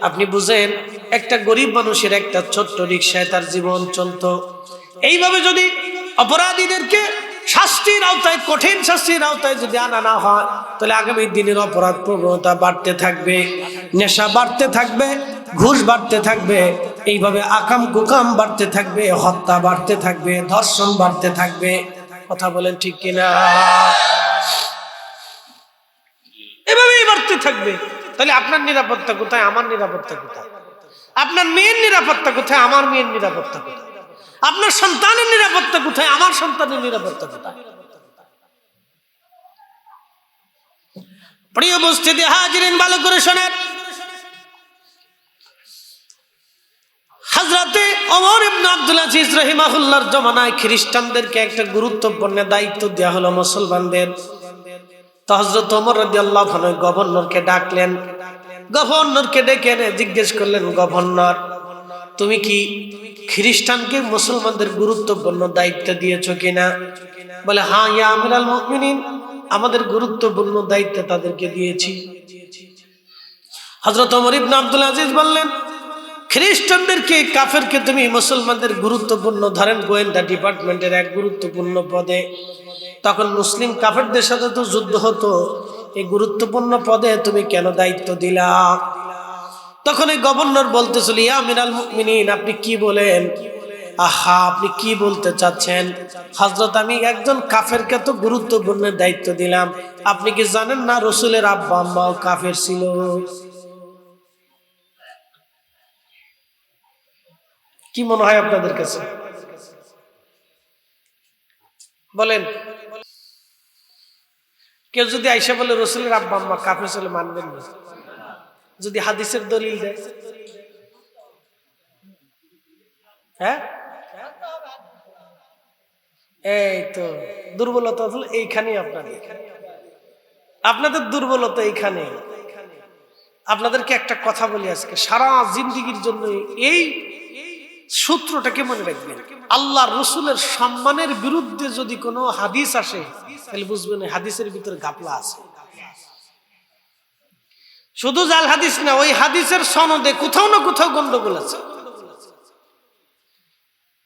আপনি বুঝেন একটা গরিব মানুষের একটা ছোট্ট রিকশায় তার জীবন চলতো। এইভাবে যদি অপরাধীদেরকে শাস্তির আওতায়, কঠিন শাস্তির আওতায় যদি আনা না হয় তাহলে আগামী দিনের অপরাধ প্রবণতা বাড়তে থাকবে, নেশা বাড়তে থাকবে, ঘুষ বাড়তে থাকবে, এইভাবে আকাম কুকাম বাড়তে থাকবে, হত্যা বাড়তে থাকবে, ধর্ষণ বাড়তে থাকবে। কথা বলেন ঠিক কিনা? এভাবেই বাড়তে থাকবে। তাহলে আপনার নিরাপত্তা কোথায়? আমার নিরাপত্তা কোথায়? আপনার মেয়ের নিরাপত্তা কোথায়? আমার মেয়ের নিরাপত্তা কোথায়? আপনার সন্তানের নিরাপত্তা কোথায়? আমার সন্তানের নিরাপত্তা কোথায়? প্রিয় উপস্থিতি হাজিরিন, ভালো করে শোনেন। হযরতে ওমর ইবনে আব্দুল আজিজ রাহিমাহুল্লাহর জমানায় খ্রিস্টানদেরকে একটা গুরুত্বপূর্ণ দায়িত্ব দেওয়া হলো মুসলমানদের। তো হযরত ওমর রাদিয়াল্লাহু আনহু গভর্নরকে ডাকলেন। গভর্নরকে ডেকে এনে জিজ্ঞেস করলেন, গভর্নর, তুমি কি খ্রিস্টানকে মুসলমানদের গুরুত্বপূর্ণ দায়িত্ব দিয়েছো কিনা? বলে, হ্যাঁ ইয়া আমিরুল মুমিনিন, আমাদের গুরুত্বপূর্ণ দায়িত্ব তাদেরকে দিয়েছি। হযরত ওমর ইবনে আব্দুল আজিজ বললেন, খ্রিস্টানদেরকে, কাফেরকে তুমি মুসলমানদের গুরুত্বপূর্ণ, ধরেন গোয়েন্দা ডিপার্টমেন্টের এক গুরুত্বপূর্ণ পদে। তখন মুসলিম কাফেরদের সাথে তো যুদ্ধ হতো, এই গুরুত্বপূর্ণ পদে তুমি কেন দায়িত্ব দিলা? তখন এই গভর্নর বলতেছিল, ইয়া আমিরাল মুমিনিন, আপনি কি বলেন? আহা, আপনি কি বলতে চাচ্ছেন? হযরত, আমি একজন কাফেরকে তো গুরুত্বপূর্ণ দায়িত্ব দিলাম। আপনি কি জানেন না রাসূলের আব্বা আম্মাও কাফের ছিল? কি মনে হয় আপনাদের কাছে? বলেন, কেউ যদি আইসা বলে রাসূলের আব্বা আম্মা কাফের ছিল, মানবেন না? যদি হাদিসের দলিল দেয়, হ্যাঁ, এই তো দুর্বলতা এইখানেই। আপনাদের দুর্বলতা এইখানে। আপনাদেরকে একটা কথা বলি আজকে, সারা জিন্দেগীর জন্য এই সূত্রটাকে মনে রাখবেন। আল্লাহ রসুলের সম্মানের বিরুদ্ধে যদি কোনো হাদিস আসে, তাহলে বুঝবেন হাদিসের ভিতরে গাপলা আছে। শুধু জাল হাদিস না, ওই হাদিসের সনদে কোথাও না কোথাও গন্ডগোল আছে।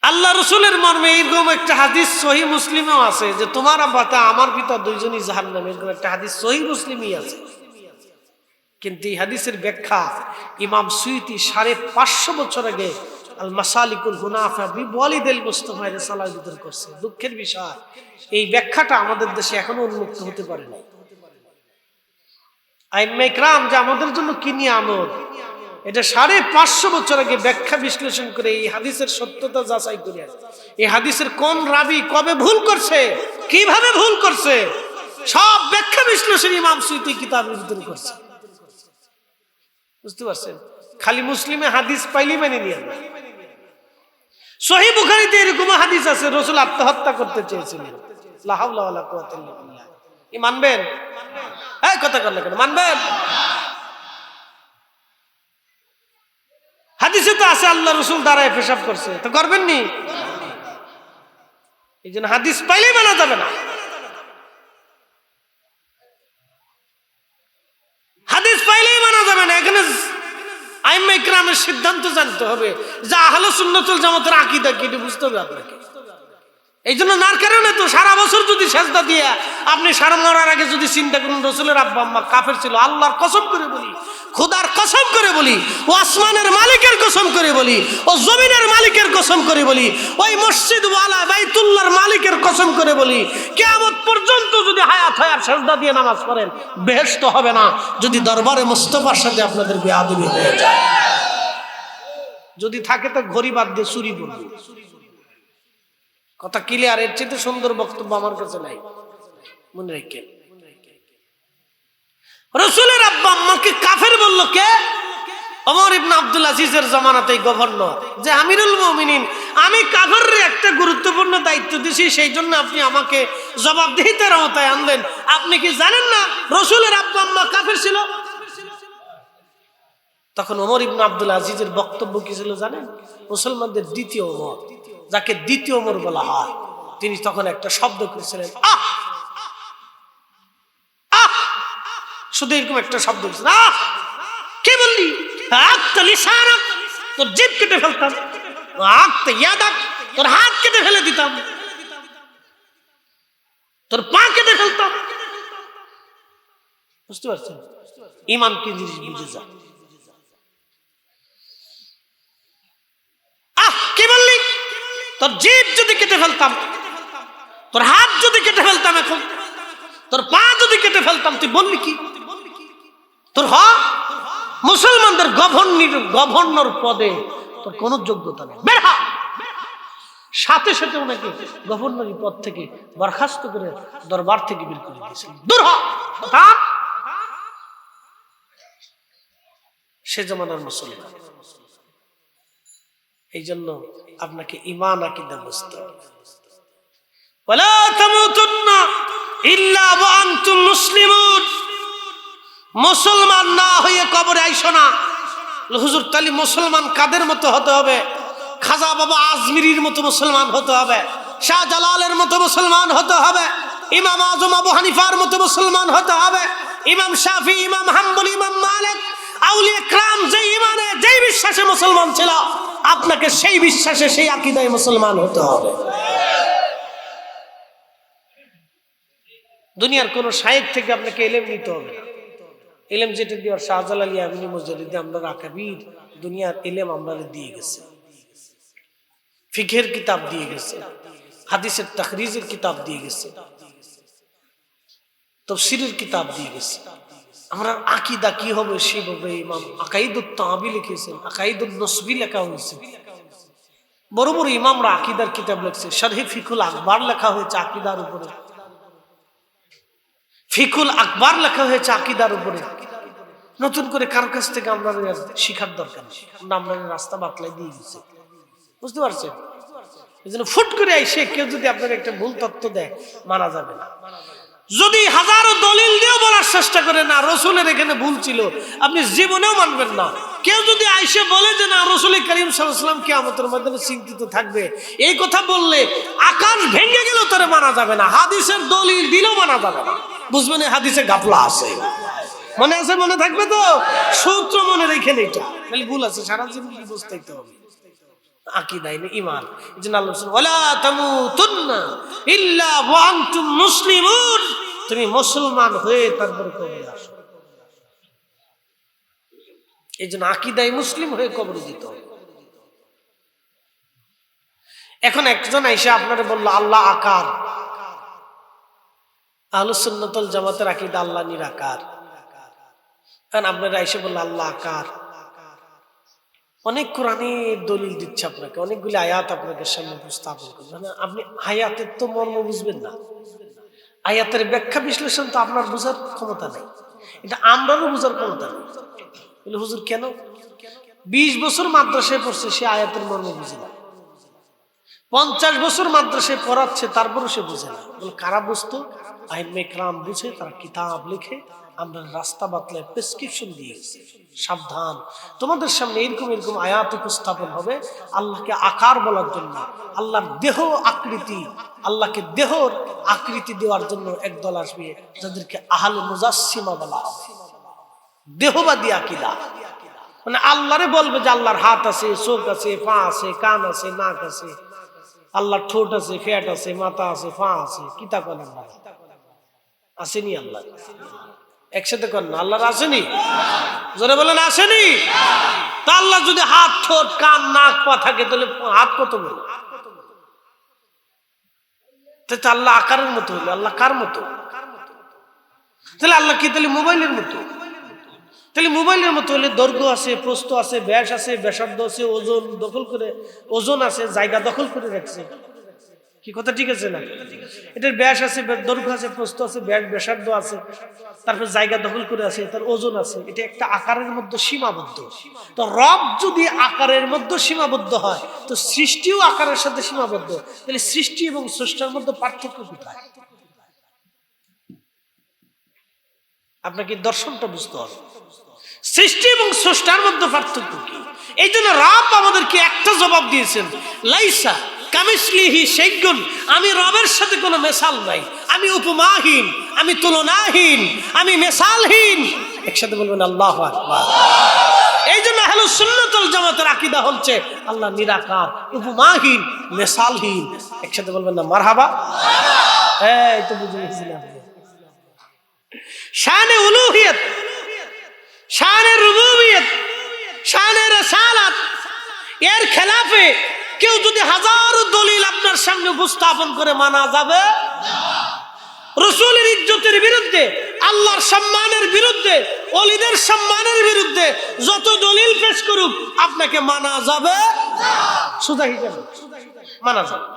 আল্লাহ রসুলের মর্মে এরকম একটা হাদিস সহিহ মুসলিমেও আছে যে তোমার আব্বা আমার পিতা দুইজনই জাহান্নামে, এরকম একটা হাদিস সহিহ মুসলিমই আছে। কিন্তু এই হাদিসের ব্যাখ্যা ইমাম সুয়ুতি 550 বছর আগে আল মাসালিকুল হুনাফা বিওয়ালিদিল মুস্তাফা রাসূলুল্লাহর ভিতর করছে। দুঃখের বিষয়, এই ব্যাখ্যাটা আমাদের দেশে এখনো উন্মুক্ত হতে পারে না। আইম্মা ইকরাম যে আমাদের জন্য কি নিয়ামত, এটা 550 বছর আগে ব্যাখ্যা বিশ্লেষণ করে এই হাদিসের সত্যতা যাচাই করে, এই হাদিসের কোন রাবি কবে ভুল করছে, কিভাবে ভুল করছে, সব ব্যাখ্যা বিশ্লেষণ ইমাম সুয়ুতি কিতাবের ভিতরে করছে। বুঝতে পারছেন? খালি মুসলিমে হাদিস পাইলি মানে নিয়ে না। সহিহ বুখারীতে এরকম হাদিস আছে, রাসূল আত্মহত্যা করতে চেয়েছিলেন। লা হাওলা ওয়ালা কুওয়াতা ইল্লা বিল্লাহ। কি মানবেন? এই কথা বললে কেন মানবেন? হাদিসে তো আছে আল্লাহ রাসূল দাঁড়ায় পেশাব করছে, তো করবেন নি? এই জন্য হাদিস পাইলেই মানা যাবে না। হাদিস পাইলেই মানা যাবে না। এখানে আইম্মা ইকরামের সিদ্ধান্ত জানতে হবে যে আহলে সুন্নাত ওয়াল জামাতের আকীদা কি, বুঝতে হবে আপনাকে। এই জন্য নার কারণে তো সারা বছর যদি সেজদা দিয়ে আপনি সারা মরার আগে যদি চিন্তা করুন রাসূলের আব্বা আম্মা কাফের ছিল, আল্লাহর কসম করে বলি, খোদার কসম করে বলি, ও আসমানের মালিকের কসম করে বলি, ও জমিনের মালিকের কসম করে বলি, ওই মসজিদ ওয়ালা বাইতুল্লাহর মালিকের কসম করে বলি, কিয়ামত পর্যন্ত যদি হায়াত হয় আর সেজদা দিয়ে নামাজ পড়েন, বেহেশত হবে না যদি দরবারে মুস্তাফার সাথে আপনাদের বেয়াদবি হয়ে যায়। যদি থাকে তো ঘড়ি বাদ দিয়ে চুরি করবে। কথা ক্লিয়ার? এর চেয়ে সুন্দর বক্তব্য আমার কাছে নাই। মনে রাখেন, রাসূলের আব্বা আম্মাকে কাফের বলল কে? ওমর ইবনে আব্দুল আজিজের জামানাতে গভর্নর, যে আমিরুল মুমিনিন, আমি কাফেররে একটা গুরুত্বপূর্ণ দায়িত্ব দিছি, সেই জন্য আপনি আমাকে জবাবদিহিতার আওতায় আনলেন। আপনি কি জানেন না রাসূলের আব্বা আম্মা কাফের ছিল? তখন ওমর ইবনে আব্দুল আজিজের বক্তব্য কি ছিল জানেন? মুসলমানদের দ্বিতীয় ওমর, যাকে দ্বিতীয় ওমর বলা হয়, তিনি তখন একটা শব্দ করেছিলেন, আহ আহ, শুধু এরকম একটা শব্দ করেছেন, আহ। কি বললি? তোর জিভ কেটে ফেলতাম, তোর হাত কেটে ফেলে দিতাম, তোর পা কেটে ফেলতাম। বুঝতে পারছেন? ঈমান কি জিনিস বুঝে যা। কি বললি? তোর জিভ যদি কেটে ফেলতাম, তোর হাত যদি কেটে ফেলতাম, এখন তোর পা যদি কেটে ফেলতাম, তুই বললি কি? তোর মুসলমানদের গভর্নর পদে তোর কোন যোগ্যতা নেই, বের হ। সাথে সাথে ওনাকে গভর্নরি পদ থেকে বরখাস্ত করে দরবার থেকে বের করে দিয়েছিল। দূর হ। সে জমানার মুসলমান। এই জন্য আপনাকে ঈমান আকীদা বুঝতে হবে। ওয়ালা তামুতুন্না ইল্লা ওয়া আনতুম মুসলিমুন। মুসলমান না হয়ে কবরে আইসো না। হুজুর, তালি মুসলমান কাদের মতো হতে হবে? খাজা বাবা আজমিরির মতো মুসলমান হতে হবে, শাহজালালের মতো মুসলমান হতে হবে, ইমাম আজম আবু হানিফার মতো মুসলমান হতে হবে, ইমাম শাফি, ইমাম হাম্বলি, ইমাম মালিক, আউলিয়া کرام যেই ঈমানে যেই বিশ্বাসে মুসলমান ছিল, আপনাকে সেই বিশ্বাসে সেই আকীদায় মুসলমান হতে হবে। দুনিয়ার কোন শায়েখ থেকে আপনাকে ইলম নিতে হবে না। ইলম যেটা দেওয়ার শাহজালাল ইয়ামিনী মুজাদ্দিদ আমরা আকাবির দুনিয়ার ইলম আমরা দিয়ে গেছে, ফিকহের কিতাব দিয়ে গেছে, হাদিসের তাখরিজের কিতাব দিয়ে গেছে, তাফসীরের কিতাব দিয়ে গেছে। আমরা আকীদা কি হবে সেভাবে ইমাম আকাইদুত তাবি লিখেছেন, আকাইদুন নসবি লেখা হয়েছে। বড় বড় ইমামরা আকীদার কিতাব লিখছে, শারহে ফিকুল আকবার লেখা হয়েছে আকীদার উপরে, ফিকুল আকবার লেখা হয়েছে আকীদার উপরে। নতুন করে কার কাছ থেকে আমরা শিখার দরকার নেই, আমরা রাস্তা বাতলাই দিয়ে দিচ্ছি, বুঝতে পারছেন? এই জন্য ফুট করে আইসে কেউ যদি আপনার একটা ভুল তথ্য দেয় মানা যাবে না। যদি হাজারো দলিল দিয়েও বলার চেষ্টা করে না রসুলের এখানে ভুল ছিল, আপনি জীবনেও মানবেন না। কেউ যদি আইসে বলে যে না রসুল করিম সাল্লাল্লাহু আলাইহি ওয়াসাল্লাম কিয়ামতের ময়দানে চিন্তিত থাকবে, এই কথা বললে আকাশ ভেঙে গেলেও তারে মানা যাবে না, হাদিসের দলিল দিলেও মানা যাবে না। বুঝবেন এই হাদিসে গাফলা আছে, মনে আছে? মনে থাকবে তো? সূত্র মনে রেখে নেই, এটা তাহলে ভুল আছে, সারা জীবন কি বুঝতে হবে আকীদা ঈমান। এজন্য আল্লাহ বলেন ওয়ালা তামুতুন্না ইল্লা ওয়া আনতুম মুসলিমুন, তুমি মুসলমান হয়ে তারপরে কবরে আসো। এজন্য আকীদায় মুসলিম হয়ে কবরে যেতে হবে। এখন একজন আইসা আপনারে বলল আল্লাহ আকার, আহলুস সুন্নাত ওয়াল জামাতের আকীদা আল্লাহ নিরাকার। কারণ আপনারা আইসা বলল আল্লাহ আকার, অনেক কোরআনের দলিল দিচ্ছে আপনাকে, অনেকগুলি আয়াত আপনাকে সামনে উপস্থাপন করবে, আপনি আয়াতের তো মর্ম বুঝবেন না, আয়াতের ব্যাখ্যা বিশ্লেষণ তো আপনার বোঝার ক্ষমতা নেই, এটা আমরারও বোঝার ক্ষমতা নেই। বলে হুজুর কেন? 20 বছর মাদ্রাসায় পড়ছে, সে আয়াতের মর্ম বুঝে না। 50 বছর মাদ্রাসায় পড়াচ্ছে, তারপরও সে বুঝে না। বলে কারা বুঝতো? আইম্মায়ে কেরাম বুঝে, তারা কিতাব লিখে আমরা রাস্তা বাতলায় প্রেসক্রিপশন দিয়ে গেছে, সাবধান তোমাদের সামনে এরকম এরকম আয়াত উপস্থাপন হবে আল্লাহকে আকার বলার জন্য, আল্লাহর দেহ আকৃতি, আল্লাহকে দেহর আকৃতি দেওয়ার জন্য একদল আসবে যাদেরকে আহলে মুজাসসিমা বলা হবে, দেহবাদী আকীদা। মানে আল্লাহরে বলবে যে আল্লাহর হাত আছে, চোখ আছে, পা আছে, কান আছে, নাক আছে, আল্লাহর ঠোঁট আছে, ফ্যাট আছে, মাথা আছে, পা আছে, কিতা করেন না আসেনি? আল্লাহ একসাথে করেন না, আল্লাহর আসেনি? জোরে বলেন আসেনি? তা আল্লাহ যদি হাত, ঠোঁট, কান, নাক, পা থাকে তাহলে হাত কত বড়? তাহলে আল্লাহ আকারের মতো হইলো, আল্লাহ কার মতো? তাহলে আল্লাহ কি তাহলে মোবাইলের মতো? তাহলে মোবাইলের মতো হলে দৈর্ঘ্য আছে, প্রস্থ আছে, ব্যাস আছে, ব্যাসার্ধ আছে, ওজন দখল করে, ওজন আছে, জায়গা দখল করে রাখছে, কি কথা ঠিক আছে না? এটার ব্যাস আছে, দৈর্ঘ্য আছে, প্রস্থ আছে, ব্যাস ব্যাসার্ধ আছে, তারপর জায়গা দখল করে আছে, তার ওজন আছে, এটা একটা আকারের মধ্যে সীমাবদ্ধ। তো রব যদি আকারের মধ্যে সীমাবদ্ধ হয় তো সৃষ্টিও আকারের সাথে সীমাবদ্ধ, তাহলে সৃষ্টি এবং স্রষ্টার মধ্যে পার্থক্য কোথায়? আপনাকে দর্শনটা বুঝতে হবে, সৃষ্টি এবং স্রষ্টার মধ্যে পার্থক্য কি। এই জন্য রব আমাদেরকে একটা জবাব দিয়েছেন, লাইসা কামিসলিহি শাইউন, আমি রবের সাথে কোনো মেসাল নাই, আমি উপমাহীন, আমি তুলনাহীন, আমি মেসালহীন। একসাথে বলবেন আল্লাহু আকবার। এই জন্য আহলুস সুন্নাত ওয়াল জামাতের আকীদা হচ্ছে আল্লাহ নিরাকার, উপমাহীন, মেসালহীন। একসাথে বলবেন না মারহাবা? এই তো বুঝে গেছিলাম। শানে উলুহিয়ত, শানে রুবুবিয়ত, শানে রিসালাত, এর খেলাফে কেউ যদি হাজারো দলিল আপনার সামনে উপস্থাপন করে মানা যাবে না। রাসূলের ইজ্জতের বিরুদ্ধে, আল্লাহর সম্মানের বিরুদ্ধে, ওলিদের সম্মানের বিরুদ্ধে যত দলিল পেশ করুক আপনাকে মানা যাবে না। সুজা হিসাবে মানা যাবে,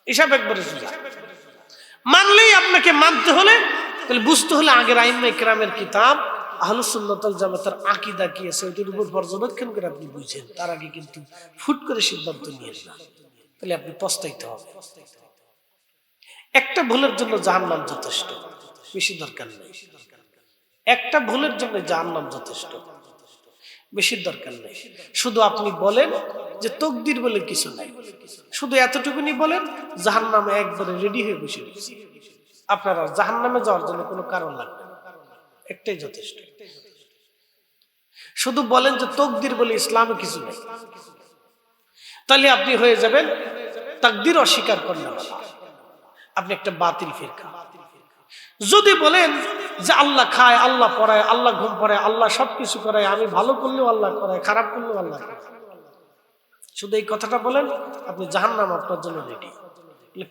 হিসাব একবারে সুজা। মানলেই আপনাকে মানতে হলে, তাহলে বুঝতে হলে আগের আইম্মায়ে কেরামের কিতাব আহলুস সুন্নাত ওয়াল জামাতের আকীদা কি আছে ওইটার উপর পর্যবেক্ষণ করে আপনি বুঝেন, তার আগে কিন্তু ফুট করে সিদ্ধান্ত নিয়েন না, তাহলে আপনি পস্তাইতে হবে। একটা ভুলের জন্য জাহান্নাম যথেষ্ট, বেশি দরকার নেই। একটা ভুলের জন্য জাহান্নাম যথেষ্ট, বেশি দরকার নেই। শুধু আপনি বলেন যে তাকদীর বলে কিছু নাই, শুধু এতটুকুনি বলেন জাহান্নামে একবারে রেডি হয়ে বসে রয়েছে, আপনারা জাহান্নামে যাওয়ার জন্য কোনো কারণ লাগবে না, একটাই যথেষ্ট। শুধু বলেন যে তাকদীর বলে ইসলামে কিছু নেই, তাহলে আপনি হয়ে যাবেন তাকদীর অস্বীকার করেন না, আপনি একটা বাতিল ফিরকা। যদি বলেন যে আল্লাহ খায়, আল্লাহ পড়ায়, আল্লাহ ঘুম পড়ায়, আল্লাহ সবকিছু করায়, আমি ভালো করলেও আল্লাহ করায়, খারাপ করলেও আল্লাহ করায়, শুধু এই কথাটা বলেন, আপনি জাহান্নাম আপনার জন্য রেডি।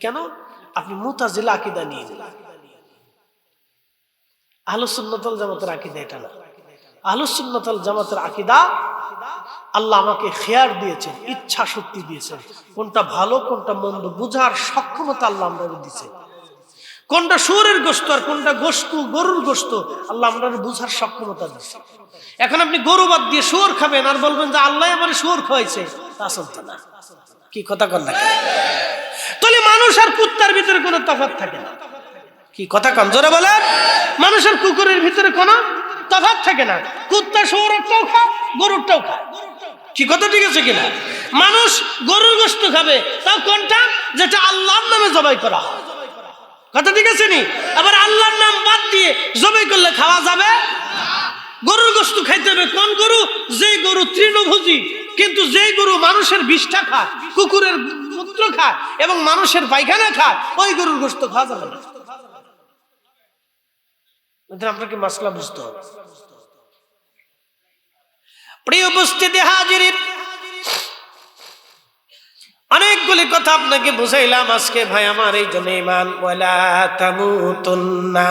কেন? আপনি মুতাজিলা আকীদা নিয়ে নিলেন। আহলুস সুন্নাত ওয়াল জামাতের আকীদা এটা না। আহলুস সুন্নাত ওয়াল জামাতের আকীদা, আল্লাহ আমাকে খেয়ার দিয়েছেন, ইচ্ছা শক্তি দিয়েছেন, কোনটা ভালো কোনটা মন্দ বুঝার সক্ষমতা আল্লাহ আমাদের দিয়েছেন, কোনটা শুয়োরের গোশত আর কোনটা গরুর গোশত আল্লাহ আমাদের বুঝার সক্ষমতা দিয়েছে। এখন আপনি গরু বাদ দিয়ে শুয়োর খাবেন আর বলবেন যে আল্লাহ আমার শুয়োর খাওয়াইছে, তা চলতে না। কি কথা কন না? তাহলে মানুষ আর কুত্তার ভিতরে কোনো তফাৎ থাকে না। কি কথা কন, জোরে বলেন। মানুষ আর কুকুরের ভিতরে কোনো তফাৎ থাকে না। কুত্তা শুয়োরটাও খায়, গরুরটাও খায়। কি কথা ঠিক আছে কিনা? মানুষ গরুর গোশত খাবে, তাও কোনটা? যেটা আল্লাহর নামে জবাই করা হয়। কথা ঠিক আছে নি? আবার আল্লাহর নাম বাদ দিয়ে জবাই করলে খাওয়া যাবে না। গরুর গোশত খাইতে হবে কোন গরু? যে গরু তৃণভোজী, কিন্তু যে গরু মানুষের বিষ্ঠা খায়, কুকুরের মূত্র খায় এবং মানুষের পায়খানা খায়, ওই গরুর গোশত খাওয়া যাবে না। আপনাকে মাসলা বুঝতে হবে। প্রিয় উপস্থিতি হাজিরিন, অনেকগুলি কথা আপনাকে বুঝাইলাম আজকে ভাই আমার। এই জন্য ঈমান, ওয়ালা তামুতুন্না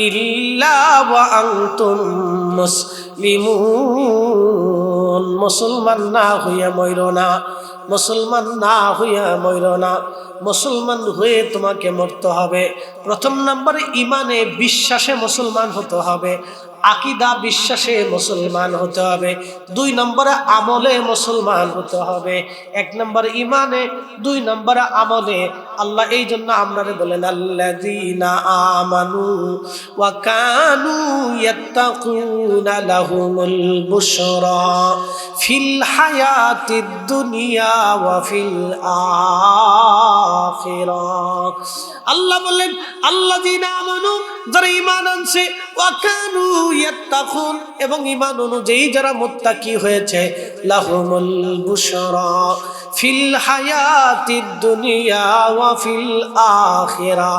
ইল্লা ওয়া আনতুম মুসলিমুন। মুসলমান না হইয়া মইরো না, মুসলমান না হইয়া মইরো না, মুসলমান হয়ে তোমাকে মরতে হবে। প্রথম নম্বরে ইমানে বিশ্বাসে মুসলমান হতে হবে, আকীদা বিশ্বাসে মুসলমান হতে হবে। 2 নম্বরে আমলে মুসলমান হতে হবে। 1 নম্বরে ইমানে, 2 নম্বরে আমলে। আল্লাহ এই জন্য আমরারে বলেন আল্লাযীনা আমানু ওয়া কানু ইয়াত্তাকুনা লাহুমুল বুশরা ফিল হায়াতিদ দুনিয়া ওয়া ফিল আখিরাহ। আল্লাহ বলেন আল্লাযীনা আমানু, যারা ঈমান আনছে, ওয়া কানু ইয়াত্তাকুন, এবং ঈমান অনুযায়ী যারা মুত্তাকি হয়েছে, লাহুমুল বুশরা ফিল হায়াতিদ দুনিয়া ওয়া ফিল আখিরাহ।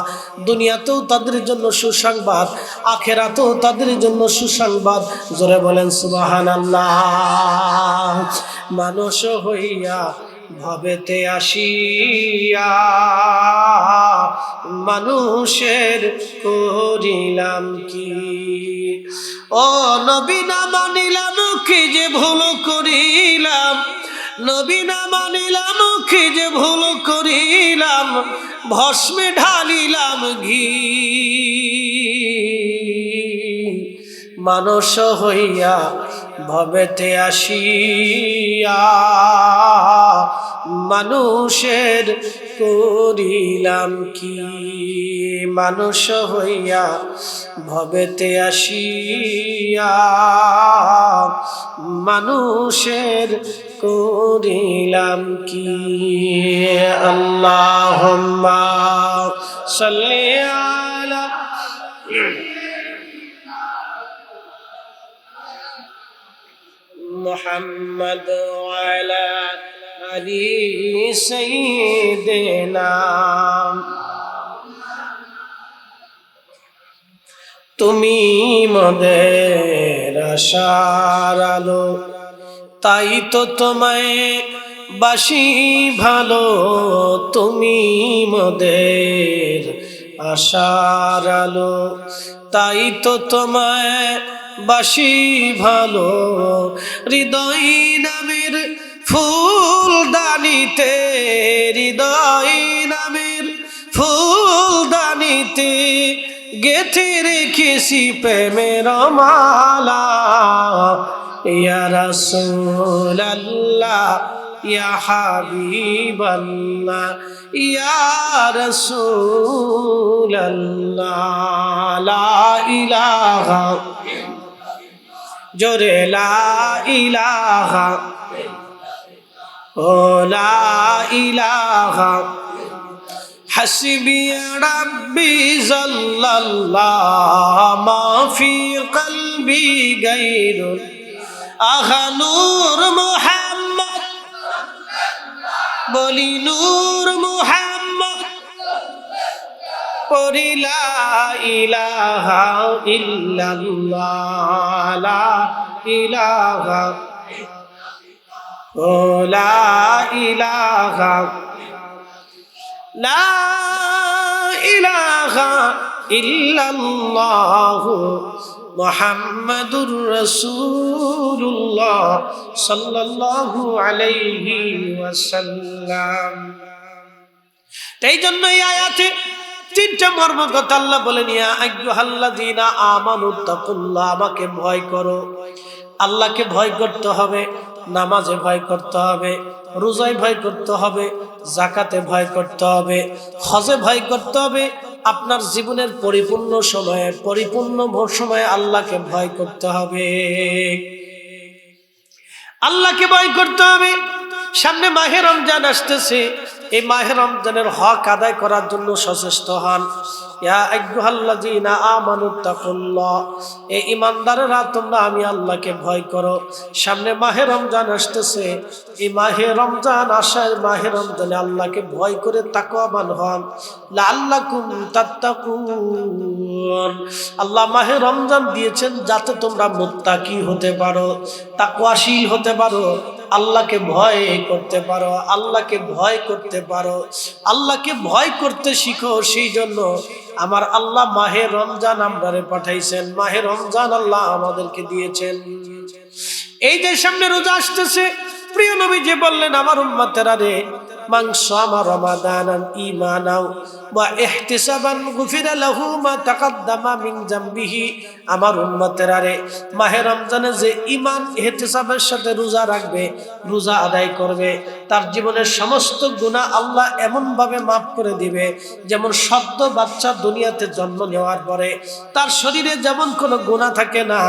দুনিয়াতেও তাদের জন্য সুসংবাদ, আখিরাতেও তাদের জন্য সুসংবাদ। জোরে বলেন সুবহানাল্লাহ। মানুষ হইয়া ভবেতে আসিয়া মানুষের করিলাম কি? ও নবী না মানিলাম কি যে ভুল করিলাম, নবী না মানিলাম কি যে ভুল করিলাম, ভস্মে ঢালিলাম ঘি। মানুষ হইয়া ভবেতে আসিয়া মানুষের করিলাম কি? মানুষ হইয়া ভবেতে আসিয়া মানুষের করিলাম কি? আল্লাহুম্মা সাল্লি আলা মুহাম্মদ ওয়া আলা আলি সাইয়্যিদিনা। তুমি মোদের আশার আলো, তাই তো তোমায় বাসি ভালো। তুমি মোদের আশার আলো, তাই তো তোমায় বাসি ভালো। হৃদয় নামের ফুলদানিতে, হৃদয় নামের ফুলদানিতে গেথে রেখেছি প্রেমের মালা। ইয়া রাসূলুল্লাহ, ইয়া হাবিবাল্লাহ, ইয়া রাসূলুল্লাহ। লা ইলাহা, জোরে লা ইলাহা, ও লা ইলাহা। হাসবি রাব্বি জাল্লাল্লাহ, মা ফি কলবি গায়রুল। আহা নূর মুহাম্মদ, বলি নূর মুহাম্মদ, পড়ি লা ইলাহা ইল্লাল্লাহ, লা ইলাহা, ও লা ইলাহা, লা ইলাহা ইল্লাল্লাহ মুহাম্মাদুর রাসূলুল্লাহ সাল্লাল্লাহু আলাইহি ওয়াসাল্লাম। এই জন্য এই আয়াতে তিনটা মর্ম কথা আল্লাহ বলেন, ইয়া আইয়ুহাল্লাযীনা আমানু তাকুল্লাহ, আমাকে ভয় করো। আল্লাহকে ভয় করতে হবে, নামাজে ভয় করতে হবে, রোজায় ভয় করতে হবে, যাকাতে ভয় করতে হবে, হজে ভয় করতে হবে। আপনার জীবনের পরিপূর্ণ সময়ে আল্লাহকে ভয় করতে হবে, আল্লাহকে ভয় করতে হবে। সামনে মাহে রমজান আসতেছে, এই মাহে রমজানের হক আদায় করার জন্য সচেষ্ট হন। ইয়া আইয়ুহাল্লাযীনা আমানুত্তাকুল্লাহ, এই ঈমানদারেরা তোমরা আমি আল্লাহকে ভয় করো। সামনে মাহে রমজান আসতেছে, এই মাহে রমজান আসার মাহে রমজানে আল্লাহকে ভয় করে তাকওয়াবান হন, লাআল্লাকুম তাত্তাকুন। আল্লাহ মাহে রমজান দিয়েছেন যাতে তোমরা মুত্তাকি হতে পারো, তাকওয়াশীল হতে পারো, আল্লাহকে ভয় করতে পারো, আল্লাহকে ভয় করতে পারো, আল্লাহকে ভয় করতে শিখো। সেই জন্য আমার আল্লাহ মাহে রমজান আমরারে পাঠাইছেন, মাহে রমজান আল্লাহ আমাদেরকে দিয়েছেন। এই যে সামনে রোজা আসতেছে, প্রিয় নবী যে বললেন, আমার উম্মতেরা রে, মান সামা রমাদানান ঈমানাও ওয়া ইহতিসাবান গুফিরা লাহু মা তাকাদ্দামা মিন যামবিহি। আমার উম্মতেরা রে, মাহে রমজানে যে ঈমান ইহতিসাবের সাথে রোজা রাখবে, রোজা আদায় করবে, তার জীবনের সমস্ত গুনাহ আল্লাহ এমন ভাবে মাফ করে দিবে যেমন সদ্য বাচ্চা দুনিয়াতে জন্ম নেওয়ার পরে তার শরীরে যেমন কোনো গুনাহ থাকে না,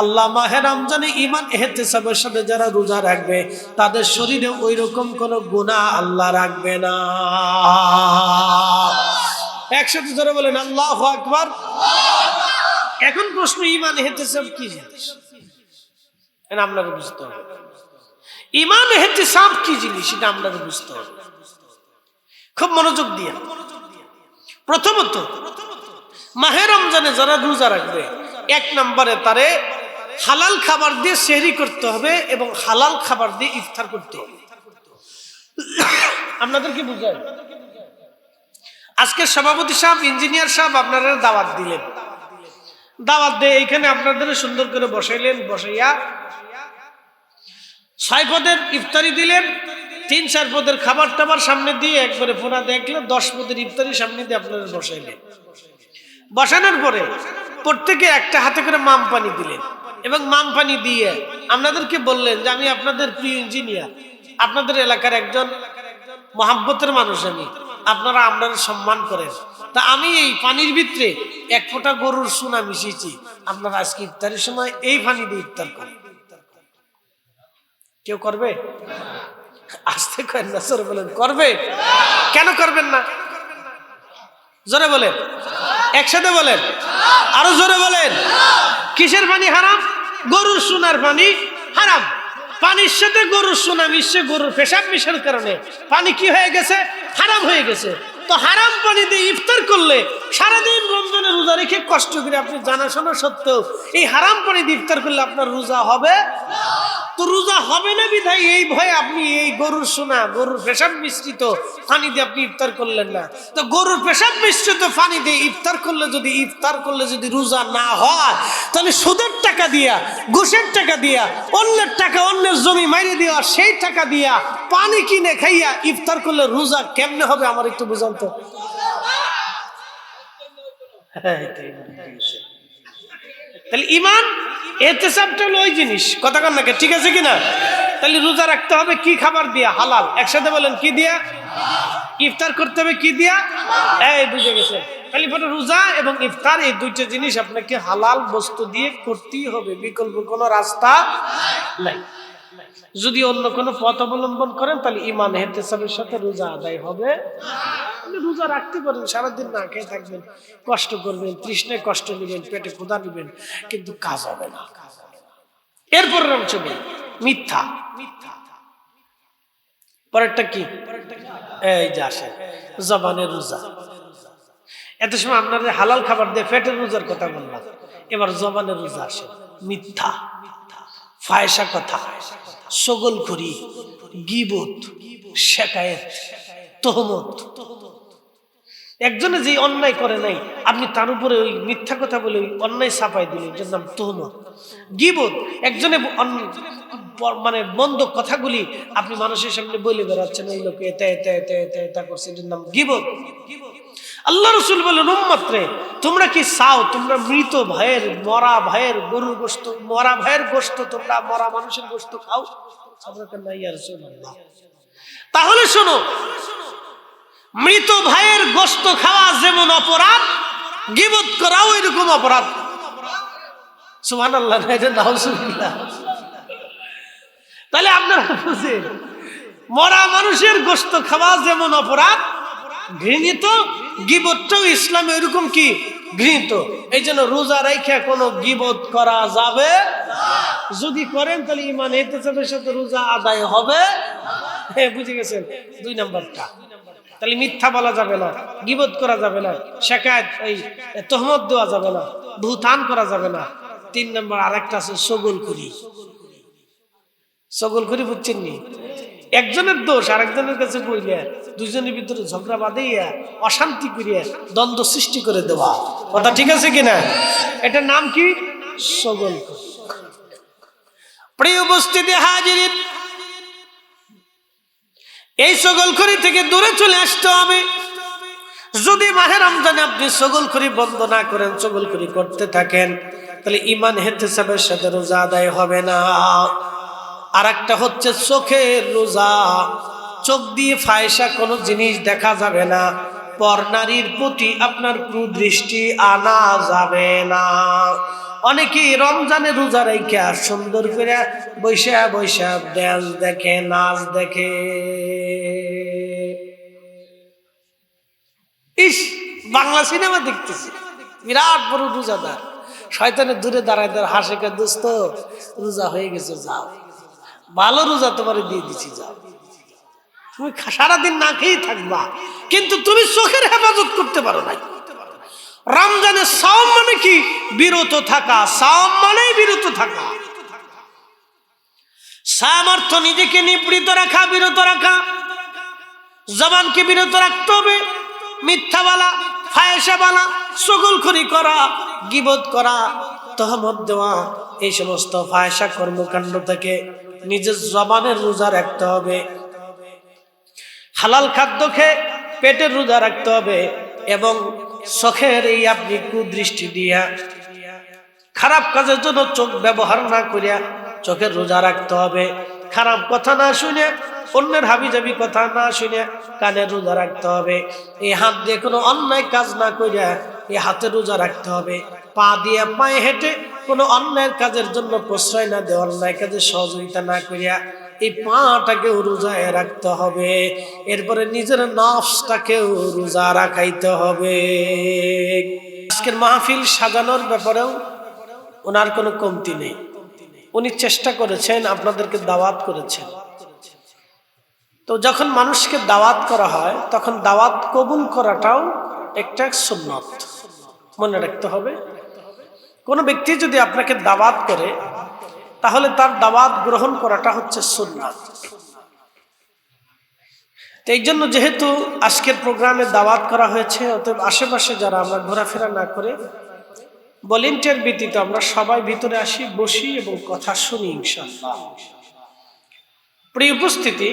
আল্লাহ মাহে রমজানে ঈমান ইহতিসাবের সাথে যারা রোজা রাখবে তাদের শরীরে ওই রকম কোনো গুনাহ আল্লাহ রাখবে না। একসাথে জোরে বলেন আল্লাহু আকবার। এখন প্রশ্ন, ঈমান ইহতিসাব কি জিনিস? এটা আপনারা বুঝতে হবে। ঈমান ইহতিসাব কি জিনিস এটা আপনারা বুঝতে হবে, খুব মনোযোগ দিয়ে। প্রথমত, মাহে রমজানে যারা রোজা রাখবে, এক নম্বরে তারে হালাল খাবার দিয়ে সেহরি করতে হবে এবং হালাল খাবার দিয়ে ইফতার করতে হবে। আপনাদের কি বুঝায়? আজকে সভাপতি সাহেব, ইঞ্জিনিয়ার সাহেব আপনারা দাওয়াত দিলেন, দাওয়াত দিয়ে এইখানে আপনাদের সুন্দর করে বসাইলেন, বসাইয়া 6 পদের ইফতারি দিলেন, 3-4 পদের খাবার টাবার সামনে দিয়ে একবারে ফোনা দেখলেন, 10 পদের ইফতারি সামনে দিয়ে আপনারা বসাইলেন। বসানোর পরে প্রত্যেকে একটা হাতে করে মাম পানি দিলেন এবং মাম পানি দিয়ে আপনাদেরকে বললেন যে আমি আপনাদের প্রিয় ইঞ্জিনিয়ার, আপনাদের এলাকার একজন মহাব্বতের মানুষ, আমি আপনারা আপনারা সম্মান করেন, তা আমি এই পানির ভিতরে 1 ফোঁটা গরুর সোনা মিশিয়েছি, আপনারা আজকে ইফতারের সময় এই পানি দিয়ে ইফতার করেন। কেউ করবে? আসতে করেন না, জোরে বলেন করবে। কেন করবেন না? জোরে বলেন, একসাথে বলেন, আরো জোরে বলেন। কিসের পানি হারাম? গরুর সোনার পানি হারাম। পানির সাথে গরুর সোনা মিশে, গরুর পেশাব মিশার কারণে পানি কি হয়ে গেছে? হারাম হয়ে গেছে। তো হারাম পানি দিয়ে ইফতার করলে সারাদিন রমজানের রোজা রেখে কষ্ট করে আপনি জানাশোনা সত্ত্বেও এই হারাম পানি দিয়ে ইফতার করলে আপনার রোজা হবে? তো রোজা হবে না বিধায় এই ভয়ে আপনি এই গরুর সোনা, গরুর পেশাব মিশ্রিত পানি দিয়ে আপনি ইফতার করলেন না। তো গরুর পেশাব মিশ্রিত পানি দিয়ে ইফতার করলে যদি রোজা না হয়, তাহলে সুদের টাকা দিয়া, ঘুষের টাকা দিয়া, অন্যের টাকা, অন্যের জমি মাইরে দেওয়া সেই টাকা দিয়া পানি কিনে খাইয়া ইফতার করলে রোজা কেমনে হবে? আমার একটু বুঝান তো। তাহলে ঈমান ইহতিসাবটা হলো ওই জিনিস, কথা কন নাকি? ঠিক আছে কিনা? তাহলে রোজা রাখতে হবে কি খাবার দিয়া? হালাল। একসাথে বলেন, কি দিয়া? ইফতার করতে হবে কি দিয়া? এই বুঝে গেছে। তাহলে রোজা এবং ইফতার এই দুইটা জিনিস আপনাকে হালাল বস্তু দিয়ে করতেই হবে, বিকল্প কোনো রাস্তা নাই। যদি অন্য কোনো পথ অবলম্বন করেন তাহলে ঈমান ইহতিসাবের সাথে রোজা আদায় হবে। রোজা রাখতে পারেন, সারাদিন না খেয়ে থাকবেন, কষ্ট করবেন, তৃষ্ণায় কষ্ট নেবেন, পেটে ক্ষুধা নেবেন, কিন্তু কাজ হবে না। এরপর নাম চলবে মিথ্যা। পরেরটা কি? এই যে আসে জবানের রোজা। এত সময় আপনাদের হালাল খাবার দিয়ে পেটের রোজার কথা বললাম, এবার জবানের রোজা আসে। মিথ্যা, ফায়সা কথা, সগলখড়ি, গীবত, শেকায়েত, তহমত। একজনে যে অন্যায় করে নাই, আপনি তার উপরে ওই মিথ্যা কথা বলে ওই অন্যায় চাপাই দিলেন, যার নাম তহমত। গীবত, একজনে মানে মন্দ কথাগুলি আপনি মানুষের সামনে বলে বেড়াচ্ছেন, এই লোকে এটা এটা এটা এটা এটা করছে, এটার নাম গীবত। আল্লাহ রাসূল বলেন, উম্মত রে, তোমরা কি চাও তোমরা মৃত ভাইয়ের, মরা ভাইয়ের গরুর গোশত, মরা ভাইয়ের গোশত, তোমরা মরা মানুষের গোশত খাও? তাহলে শোনো, মৃত ভাইয়ের গোশত খাওয়া যেমন অপরাধ, গীবত করাও এরকম অপরাধ। সুবহানাল্লাহ, নাউজুবিল্লাহ। তাহলে আপনারা বুঝেন, মরা মানুষের গোশত খাওয়া যেমন অপরাধ, ঘৃণিত, গীবতটাও ইসলামে এরকম কি ঘৃণিত। এই জন্য রোজা রেখে কোনো গীবত করা যাবে না। যদি করেন তাহলে ঈমান ইহতিসাবের সাথে রোজা আদায় হবে। হ্যাঁ, বুঝে গেছেন? 2 নাম্বারটা। তাহলে মিথ্যা বলা যাবে না, গীবত করা যাবে না, শেকায়েত এই তহমত দেওয়া যাবে না, বুহতান করা যাবে না। 3 নাম্বার আরেকটা আছে সগলখড়ি। সগলখড়ি বুঝছেন নি? একজনের দোষ আরেকজনের কাছে বইলে দুজনের ভিতরে ঝগড়া বাঁধিয়া, অশান্তি করিয়া, দ্বন্দ্ব সৃষ্টি করে দেওয়া। কথা ঠিক আছে কিনা? এটার নাম কি? সগলখড়ি। প্রিয় উপস্থিতি হাজিরিন, এই সগলখড়ি থেকে দূরে চলে আসতে হবে। যদি মাহে রমজানে আপনি সগলখড়ি বন্ধ না করেন, সগলখড়ি করতে থাকেন, তাহলে ঈমান ইহতিসাবের সাথে রোজা আদায় হবে না। আর একটা হচ্ছে চোখের রোজা। চোখ দিয়ে ফায়সা কোনো জিনিস দেখা যাবে না, পর নারীর প্রতি আপনার কুদৃষ্টি আনা যাবে না। অনেকেই রমজানে রোজা রাইখা সুন্দর করে বৈশা বৈশা ড্যান্স দেখে, নাচ দেখে। ইস, বাংলা সিনেমা দেখতেছি, বিরাট বড় রোজাদার, শয়তানের দূরে দাঁড়ায় দাঁড়ায় হাসে, কে দোস্ত রোজা হয়ে গেছে, যাও, ভালো রোজা তোমার দিয়ে দিচ্ছি, যাও। তুমি সারাদিন না খেয়েই থাকবা, কিন্তু তুমি চোখের হেফাজত করতে পারো নাই। রমজানে সাওম মানে কি? বিরত থাকা। সাওম মানে বিরত থাকা। সামর্থ্য নিজেকে নিবৃত রাখা, বিরত রাখা। জবানকে বিরত রাখতে হবে। মিথ্যা বলা, ফায়সা বলা, চগলখড়ি করা, গীবত করা, তহমত দেওয়া, এই সমস্ত ফায়সা কর্মকাণ্ড থেকে নিজের জবানের রোজা রাখতে হবে। হালাল খাদ্য খেয়ে পেটের রোজা রাখতে হবে। এবং চোখের এই আপনি কুদৃষ্টি দিয়া খারাপ কাজের জন্য চোখ ব্যবহার না করিয়া চোখের রোজা রাখতে হবে। খারাপ কথা না শুনে, অন্যের হাবিজাবি কথা না শুনে কানের রোজা রাখতে হবে। এই হাত দিয়ে কোনো অন্যায় কাজ না করিয়া এই হাতে রোজা রাখতে হবে। পা দিয়ে পায়ে হেঁটে কোনো অন্যায়ের কাজের জন্য প্রশ্রয় না দিয়ে, অন্যায় কাজে সহযোগিতা না করিয়া এই পাটাকেও রোজায় রাখতে হবে। এরপরে নিজের নফসটাকেও রোজা রাখাইতে হবে। আজকের মাহফিল সাজানোর ব্যাপারেও ওনার কোনো কমতি নেই। উনি চেষ্টা করেছেন, আপনাদেরকে দাওয়াত করেছেন। তো যখন মানুষকে দাওয়াত করা হয়, তখন দাওয়াত কবুল করাটাও একটা সুন্নত, মনে রাখতে হবে। কোনো ব্যক্তি যদি আপনাকে দাওয়াত করে, তাহলে তার দাওয়াত গ্রহণ করাটা হচ্ছে সুন্নাত। তো এই জন্য যেহেতু আজকের প্রোগ্রামে দাওয়াত করা হয়েছে, অতএব আশেপাশে যারা আমরা ঘোরাফেরা না করে ভলেন্টিয়ার ভিত্তিতে আমরা সবাই ভিতরে আসি, বসি এবং কথা শুনি ইনশাআল্লাহ। প্রিয় উপস্থিতি,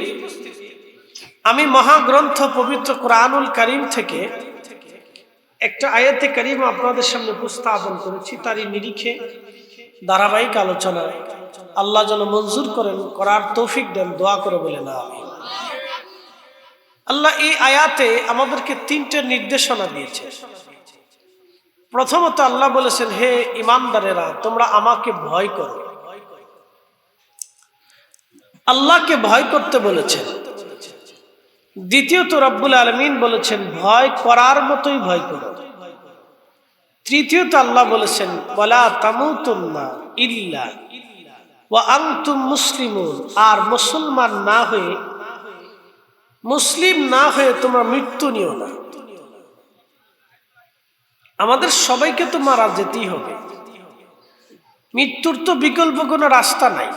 আমি মহাগ্রন্থ পবিত্র কোরআনুল কারীম থেকে একটা আয়াতে কারিমা আপনাদের সামনে উপস্থাপন করেছি। তারই নিরিখে ধারাবাহিক আলোচনা আল্লাহ যেন মঞ্জুর করেন, করার তৌফিক দেন, দোয়া করে বলে না আমিন। আল্লাহ এই আয়াতে আমাদেরকে 3টে নির্দেশনা দিয়েছে। প্রথমত আল্লাহ বলেছেন, হে ঈমানদারেরা, তোমরা আমাকে ভয় করো। আল্লাহকে ভয় করতে বলেছেন। দ্বিতীয়ত রব্বুল আলামিন বলেছেন, ভয় করার মতোই ভয় করো। তৃতীয়ত আল্লাহ বলেছেন, ওয়ালা তামুতুন্না ইল্লা ওয়া আনতুম মুসলিমুন, আর মুসলমান না হয়ে, মুসলিম না হয়ে তোমরা মৃত্যু নিও না। আমাদের সবাইকে তো মারা যেতেই হবে, মৃত্যুর তো বিকল্প কোনো রাস্তা নাই,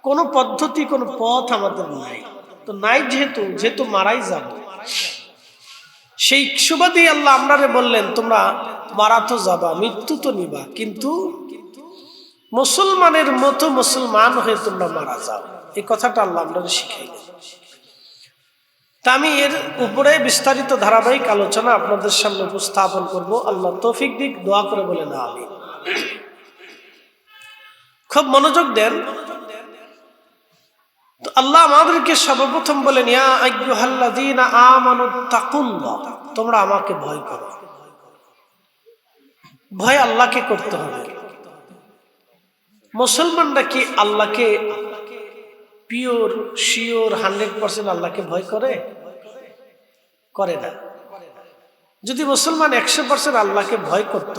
কোনো পদ্ধতি কোনো পথ আমাদের নাই। তো নাই যেহেতু মারাই যাব, সেই সুবাদেই আল্লাহ আমরারে বললেন তোমরা মারা তো যাবা, মৃত্যু তো নিবা, কিন্তু মুসলমানের মতো মুসলমান হয়ে তোমরা মারা যাও। এই কথাটা আল্লাহ আমরা শিখাইলেন। তা আমি এর উপরে বিস্তারিত ধারাবাহিক আলোচনা আপনাদের সামনে উপস্থাপন করব। আল্লাহ তৌফিক দিক, দোয়া করে বলেন আমিন। খুব মনোযোগ দেন। তো আল্লাহ আমাদেরকে সর্বপ্রথম বলেন, ইয়া আইয়ুহাল্লাযীনা আমানুত্তাকুল্লাহ, তোমরা আমাকে ভয় করো। ভয় আল্লাহকে করতে হবে। মুসলমানরা কি আল্লাহকে পিওর শিওর 100% আল্লাহকে ভয় করে? করে না। যদি মুসলমান 100% আল্লাহকে ভয় করত,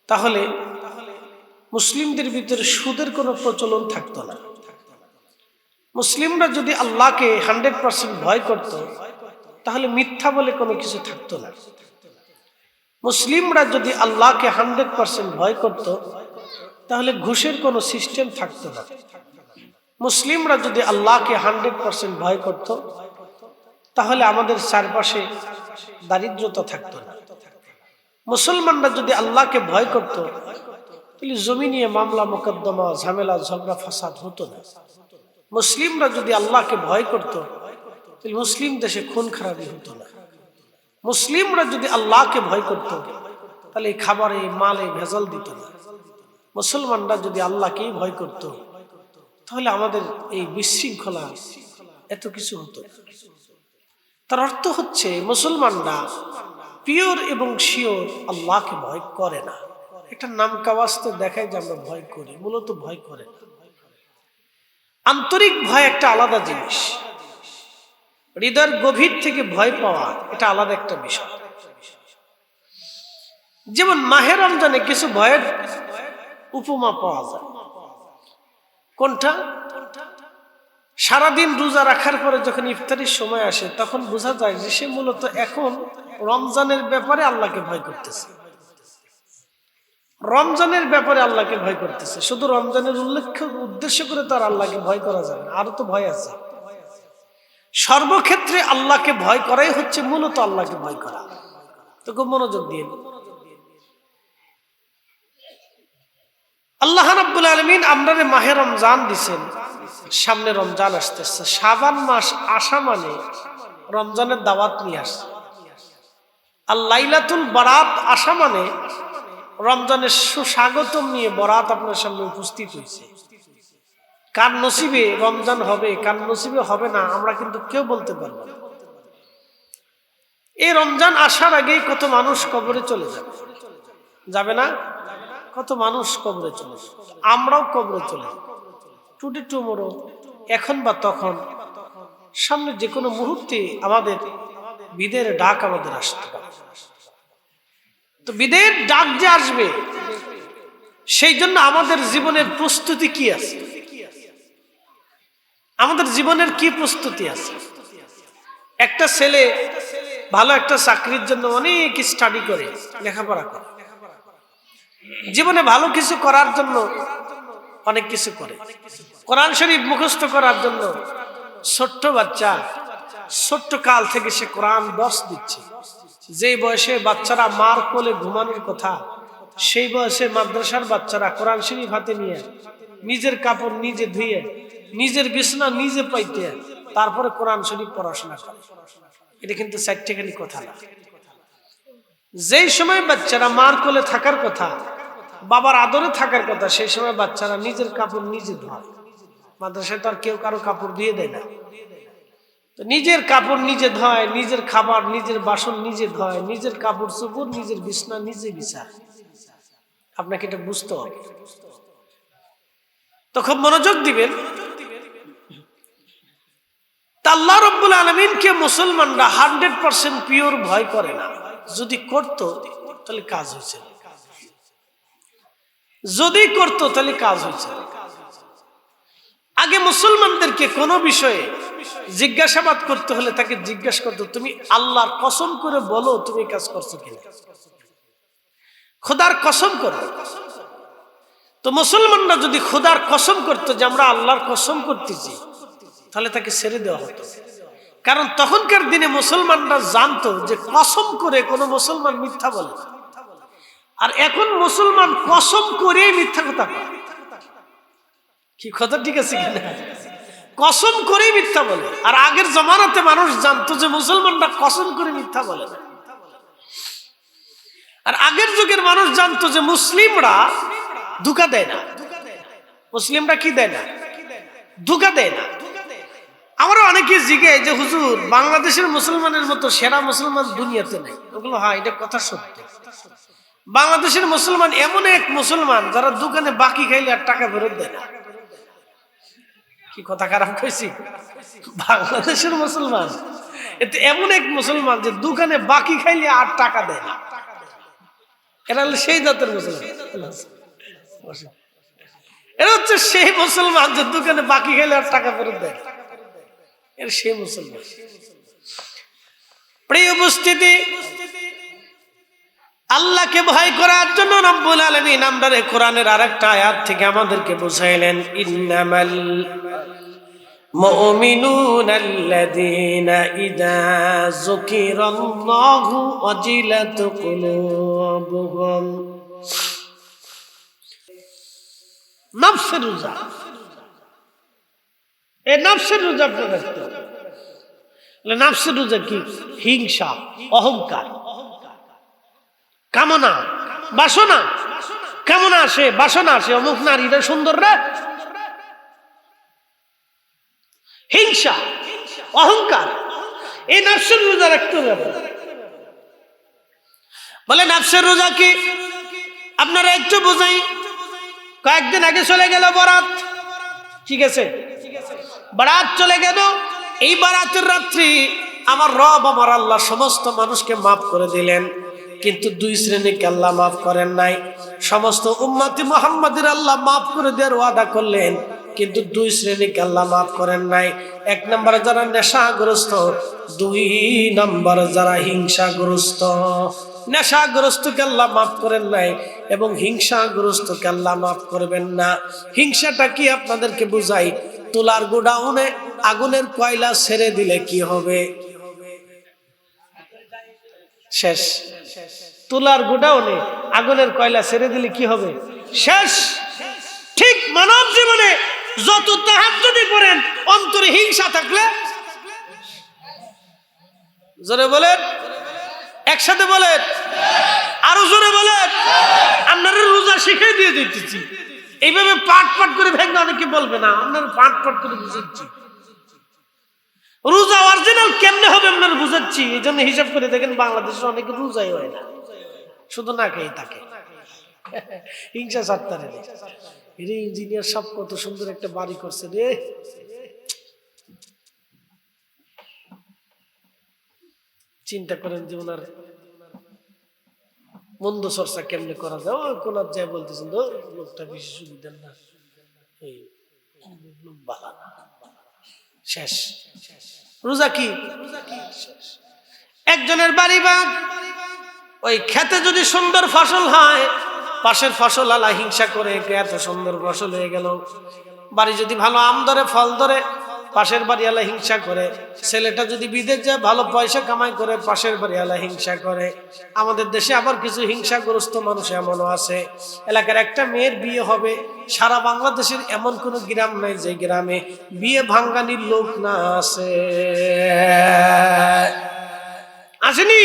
তাহলে মুসলিমদের ভিতরে সুদের কোনো প্রচলন থাকতো না। মুসলিমরা যদি আল্লাহকে 100% ভয় করত, তাহলে মিথ্যা বলে কোনো কিছু থাকতো না। মুসলিমরা যদি আল্লাহকে 100% ভয় করত, তাহলে ঘুষের কোনো সিস্টেম থাকতো না। মুসলিমরা যদি আল্লাহকে 100% ভয় করত, তাহলে আমাদের চারপাশে দারিদ্রতা থাকতো না। মুসলমানরা যদি আল্লাহকে ভয় করত, তাহলে জমি নিয়ে মামলা মোকদ্দমা ঝামেলা ঝগড়া ফাসাদ হতো না। মুসলিমরা যদি আল্লাহকে ভয় করত, তাহলে মুসলিম দেশে খুন খারাপি হতো না। মুসলিমরা যদি আল্লাহকে ভয় করত, তাহলে এই খাবারে মালে ভেজাল দিত না। মুসলমানরা যদি আল্লাহকেই ভয় করত, তাহলে আমাদের এই বিশৃঙ্খলা এত কিছু হতো না। তার অর্থ হচ্ছে মুসলমানরা পিওর এবং শিওর আল্লাহকে ভয় করে না। একটা নাম কাওয়াজতে দেখায় যে আমরা ভয় করি, মূলত ভয় করে না। আন্তরিক ভয় একটা আলাদা জিনিস, হৃদয়ের গভীর থেকে ভয় পাওয়া এটা আলাদা একটা বিষয়। যেমন মাহে রমজানে কিছু ভয়ের উপমা পাওয়া যায়। কোনটা? সারাদিন রোজা রাখার পরে যখন ইফতারির সময় আসে, তখন বোঝা যায় যে সে মূলত এখন রমজানের ব্যাপারে আল্লাহকে ভয় করতেছে। রমজানের ব্যাপারে আল্লাহকে ভয় করতেছে। শুধু রমজানের উদ্দেশ্য করে তো আর আল্লাহকে ভয় করা যায় না, আরো তো ভয় আছে। সর্বক্ষেত্রে আল্লাহকে ভয় করাই হচ্ছে মূলত আল্লাহকে ভয় করা। তো খুব মনোযোগ দিয়ে, আল্লাহ রাব্বুল আলামিন আমরারে মাহে রমজান দিছেন, সামনে রমজান আসতেছে। শাবান মাস আসা মানে রমজানের দাওয়াত নিয়ে আসছে। আর লাইলাতুল বারাত আসা মানে রমজানের সুস্বাগতম নিয়ে বরাত আপনার সামনে উপস্থিত হয়েছে। কার নসিবে রমজান হবে, কার নসিবে হবে না, আমরা কিন্তু কেউ বলতে পারবো না। এই রমজান আসার আগেই কত মানুষ কবরে চলে যাবে, যাবে না? কত মানুষ কবরে চলে যাবে, আমরাও কবরে চলে যাব। টুডে টুমোরো, এখন বা তখন, সামনে যে কোনো মুহূর্তে আমাদের বিদের ডাক আমাদের আসতে পারে। তো বিদের ডাক যে আসবে, সেই জন্য আমাদের জীবনের প্রস্তুতি কি আছে? আমাদের জীবনের কি প্রস্তুতি আছে? একটা ছেলে ভালো একটা চাকরির জন্য অনেক স্টাডি করে, লেখাপড়া করে, জীবনে ভালো কিছু করার জন্য অনেক কিছু করে। কোরআন শরীফ মুখস্থ করার জন্য ছোট্ট বাচ্চা, ছোট্ট কাল থেকে সে কোরআন দর্শ দিচ্ছে। যে বয়সে বাচ্চারা মার কোলে ঘুমানোর কথা, সেই বয়সে মাদ্রাসার বাচ্চারা কোরআন শরীফ হাতে নিয়ে নিজের কাপড় নিজে ধুয়ে, নিজের বিছানা নিজে পাইতে, তারপরে কোরআন শরীফ পড়াশোনা করে। এটা কিন্তু চারটেখানি কথা না। যেই সময় বাচ্চারা মার কোলে থাকার কথা, বাবার আদরে থাকার কথা, সেই সময় বাচ্চারা নিজের কাপড় নিজে ধোয়। মাদ্রাসায় তো আর কেউ কারো কাপড় দিয়ে দেয় না। তো নিজের কাপড় নিজে ধোয়, নিজের খাবার নিজের বাসন নিজে ধোয়, নিজের কাপড় চোপড় নিজের বিছনা নিজে বিছায়। আপনাকে এটা বুঝতে হবে। তো খুব মনোযোগ দিবেন। আল্লাহ রাব্বুল আলামিনকে মুসলমানরা 100% পিওর ভয় করে না। যদি করত তাহলে কাজ হয়েছে, যদি করত তাহলে কাজ হয়েছে। আগে মুসলমানদেরকে কোনো বিষয়ে জিজ্ঞাসাবাদ করতে হলে তাকে জিজ্ঞাসা করতে, তুমি আল্লাহর কসম করে বলো তুমি কাজ করছো কিনা, খোদার কসম করো। তো মুসলমানরা যদি খোদার কসম করতো যে আমরা আল্লাহর কসম করতেছি, তাহলে তাকে ছেড়ে দেওয়া হতো। কারণ তখনকার দিনে মুসলমানরা জানতো যে কসম করে কোনো মুসলমান মিথ্যা বলে না। আর এখন মুসলমান কসম করে মিথ্যা কথা বলে। কি কথা ঠিক আছে কিনা? কসম করে মিথ্যা বলে। আর আগের জমানাতে মানুষ জানতো যে মুসলমানরা কসম করে মিথ্যা বলে না। আর আগের যুগের মানুষ জানতো যে মুসলিমরা ধোঁকা দেয় না। মুসলিমরা কি দেয় না? ধোঁকা দেয় না। আমরা অনেকে জিজ্ঞাসা যে হুজুর বাংলাদেশের মুসলমানের মতো সেরা মুসলমান দুনিয়াতে নেই। ওগুলো হয়, এটা কথা সত্য। বাংলাদেশের মুসলমান এমন এক মুসলমান যারা দোকানে বাকি খাইলে আর টাকা ফেরত দেয় না। কি কথা খারাপ কইছি? বাংলাদেশের মুসলমান এতে এমন এক মুসলমান যে দোকানে বাকি খাইলে আর টাকা দেয় না। এরা হলো সেই জাতের মুসলমান। এরা হচ্ছে সেই মুসলমান যে দোকানে বাকি খাইলে আর টাকা ফেরত দেয় না। এর সেই মুসলমান। প্রিয় উপস্থিতি, আল্লাহকে ভয় করার জন্য রব্বুল আলামিন আমাদের কোরআনের আরেকটা আয়াত থেকে আমাদেরকে বুঝাইলেন, ইন্নামাল মুমিনুনা আল্লাযীনা ইযা যুকিরাল্লাহু ওয়াজিলাত কুলুবুহুম। নফসের রোজা, এই নফসের রোজা রাখতে হবে। নফসের রোজা কি? হিংসা, অহংকার, কামনা, বাসনা। কামনা আসে, বাসনা আসে, অমুক নারীরা সুন্দর রে। হিংসা, অহংকার, এই নফসের রোজা রাখতে হবে। বলে নফসের রোজা কি? আপনারা একটু বোঝাই। কয়েকদিন আগে চলে গেল বরাত, ঠিক আছে? বরাত চলে গেল। এই বরাতের রাত্রি আমার রব আমার আল্লাহ সমস্ত মানুষকে মাফ করে দিলেন, কিন্তু দুই শ্রেণীকে আল্লাহ মাফ করেন নাই। সমস্ত উম্মতি মুহাম্মাদের আল্লাহ মাফ করে দেওয়ার ওয়াদা করলেন, কিন্তু দুই শ্রেণীকে আল্লাহ মাফ করেন নাই। এক নম্বর যারা নেশাগ্রস্ত, দুই নম্বর যারা হিংসাগ্রস্ত। নেশাগ্রস্তকে আল্লাহ মাফ করেন নাই এবং হিংসাগ্রস্তকে আল্লাহ মাফ করবেন না। হিংসাটা কি আপনাদেরকে বুঝাই। তুলার গোডাউনে আগুনের কয়লা ছেড়ে দিলে কি হবে? শেষ। তুলার গোডাউনে আগুনের কয়লা ছেড়ে দিলে কি হবে? শেষ। ঠিক মানব জীবনে যত তাহাজ্জুদ করেন, অন্তরে হিংসা থাকলে, জোরে বলেন, একসাথে বলেন, আরো জোরে বলেন। আপনারা রোজা শিখিয়ে দিয়ে দিতেছি, এইভাবে পাট পাট করে ভেঙে অনেকে বলবে না, আপনারা পাট পাট করে বুঝাচ্ছি। রোজা অরিজিনাল কেমনে হবে আপনারা বুঝাচ্ছি। এই জন্য হিসাব করে দেখেন বাংলাদেশে অনেকে রোজাই হয় না, শুধু না খেয়ে থাকে। হিংসা সাত্তারে রে। ইঞ্জিনিয়ার সব কত সুন্দর একটা বাড়ি করছে রে। চিন্তা করেন যে ওনার মন্দ চর্চা কেমনে করা যায়। ও কোন যায় বলতেছেন তো লোকটা বেশি সুবিধা না, এই বালা না। শেষ। রোজা কি? একজনের বাড়ি বা ওই খেতে যদি সুন্দর ফসল হয়, পাশের ফসল আলা হিংসা করে, এত সুন্দর ফসল হয়ে গেল। বাড়ি যদি ভালো আম ধরে, ফল ধরে, পাশের বাড়ি আলা হিংসা করে। ছেলেটা যদি বিদেশ যায়, ভালো পয়সা কামাই করে, পাশের বাড়ি আলা হিংসা করে। আমাদের দেশে আবার কিছু হিংসাগ্রস্ত মানুষ এমনও আছে, এলাকার একটা মেয়ের বিয়ে হবে, সারা বাংলাদেশের এমন কোন গ্রাম নাই যে গ্রামে বিয়ে ভাঙ্গানির লোক না আছে। আসেনি?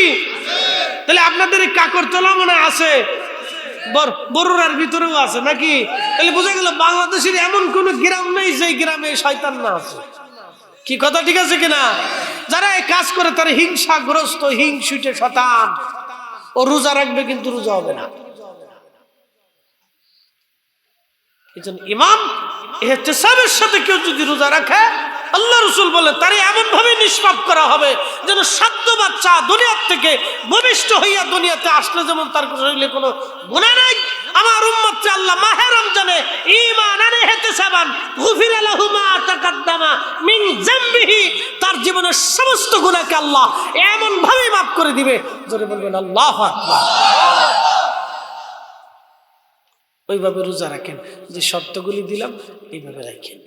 তাহলে আপনাদের কাকরতলা মনে আছে, বড়ুরার ভিতরেও আছে নাকি? তাহলে বোঝা গেল বাংলাদেশের এমন কোন গ্রাম নেই যে গ্রামে শয়তান না আছে। কি কথা ঠিক আছে কিনা? যারা এই কাজ করে তারা হিংসাগ্রস্ত, হিংসুটে শয়তান। ও রোজা রাখবে কিন্তু রোজা হবে না। এজন্য ইমাম ইহতিসাবের সাথে কেউ যদি রোজা রাখে, আল্লাহ রাসূল বলে তারে এমন ভাবে নিষ্পাপ করা হবে যেন সদ্য বাচ্চা দুনিয়া থেকে ভূমিষ্ঠ হইয়া দুনিয়াতে আসলে যেমন তার শরীরে কোনো গুনাহ নাই। আমার উম্মতকে আল্লাহ মাহে রমজানে ঈমানান ইহতিসাবান গুফিরা লাহু মা তাকাদ্দামা মিন যামবিহি, জীবনের সমস্ত গুনাহকে আল্লাহ এমন ভাবে মাফ করে দিবে, জোরে বলবেন আল্লাহু আকবার। ওইভাবে রোজা রাখেন, যে শর্তগুলি দিলাম এইভাবে রাখেন।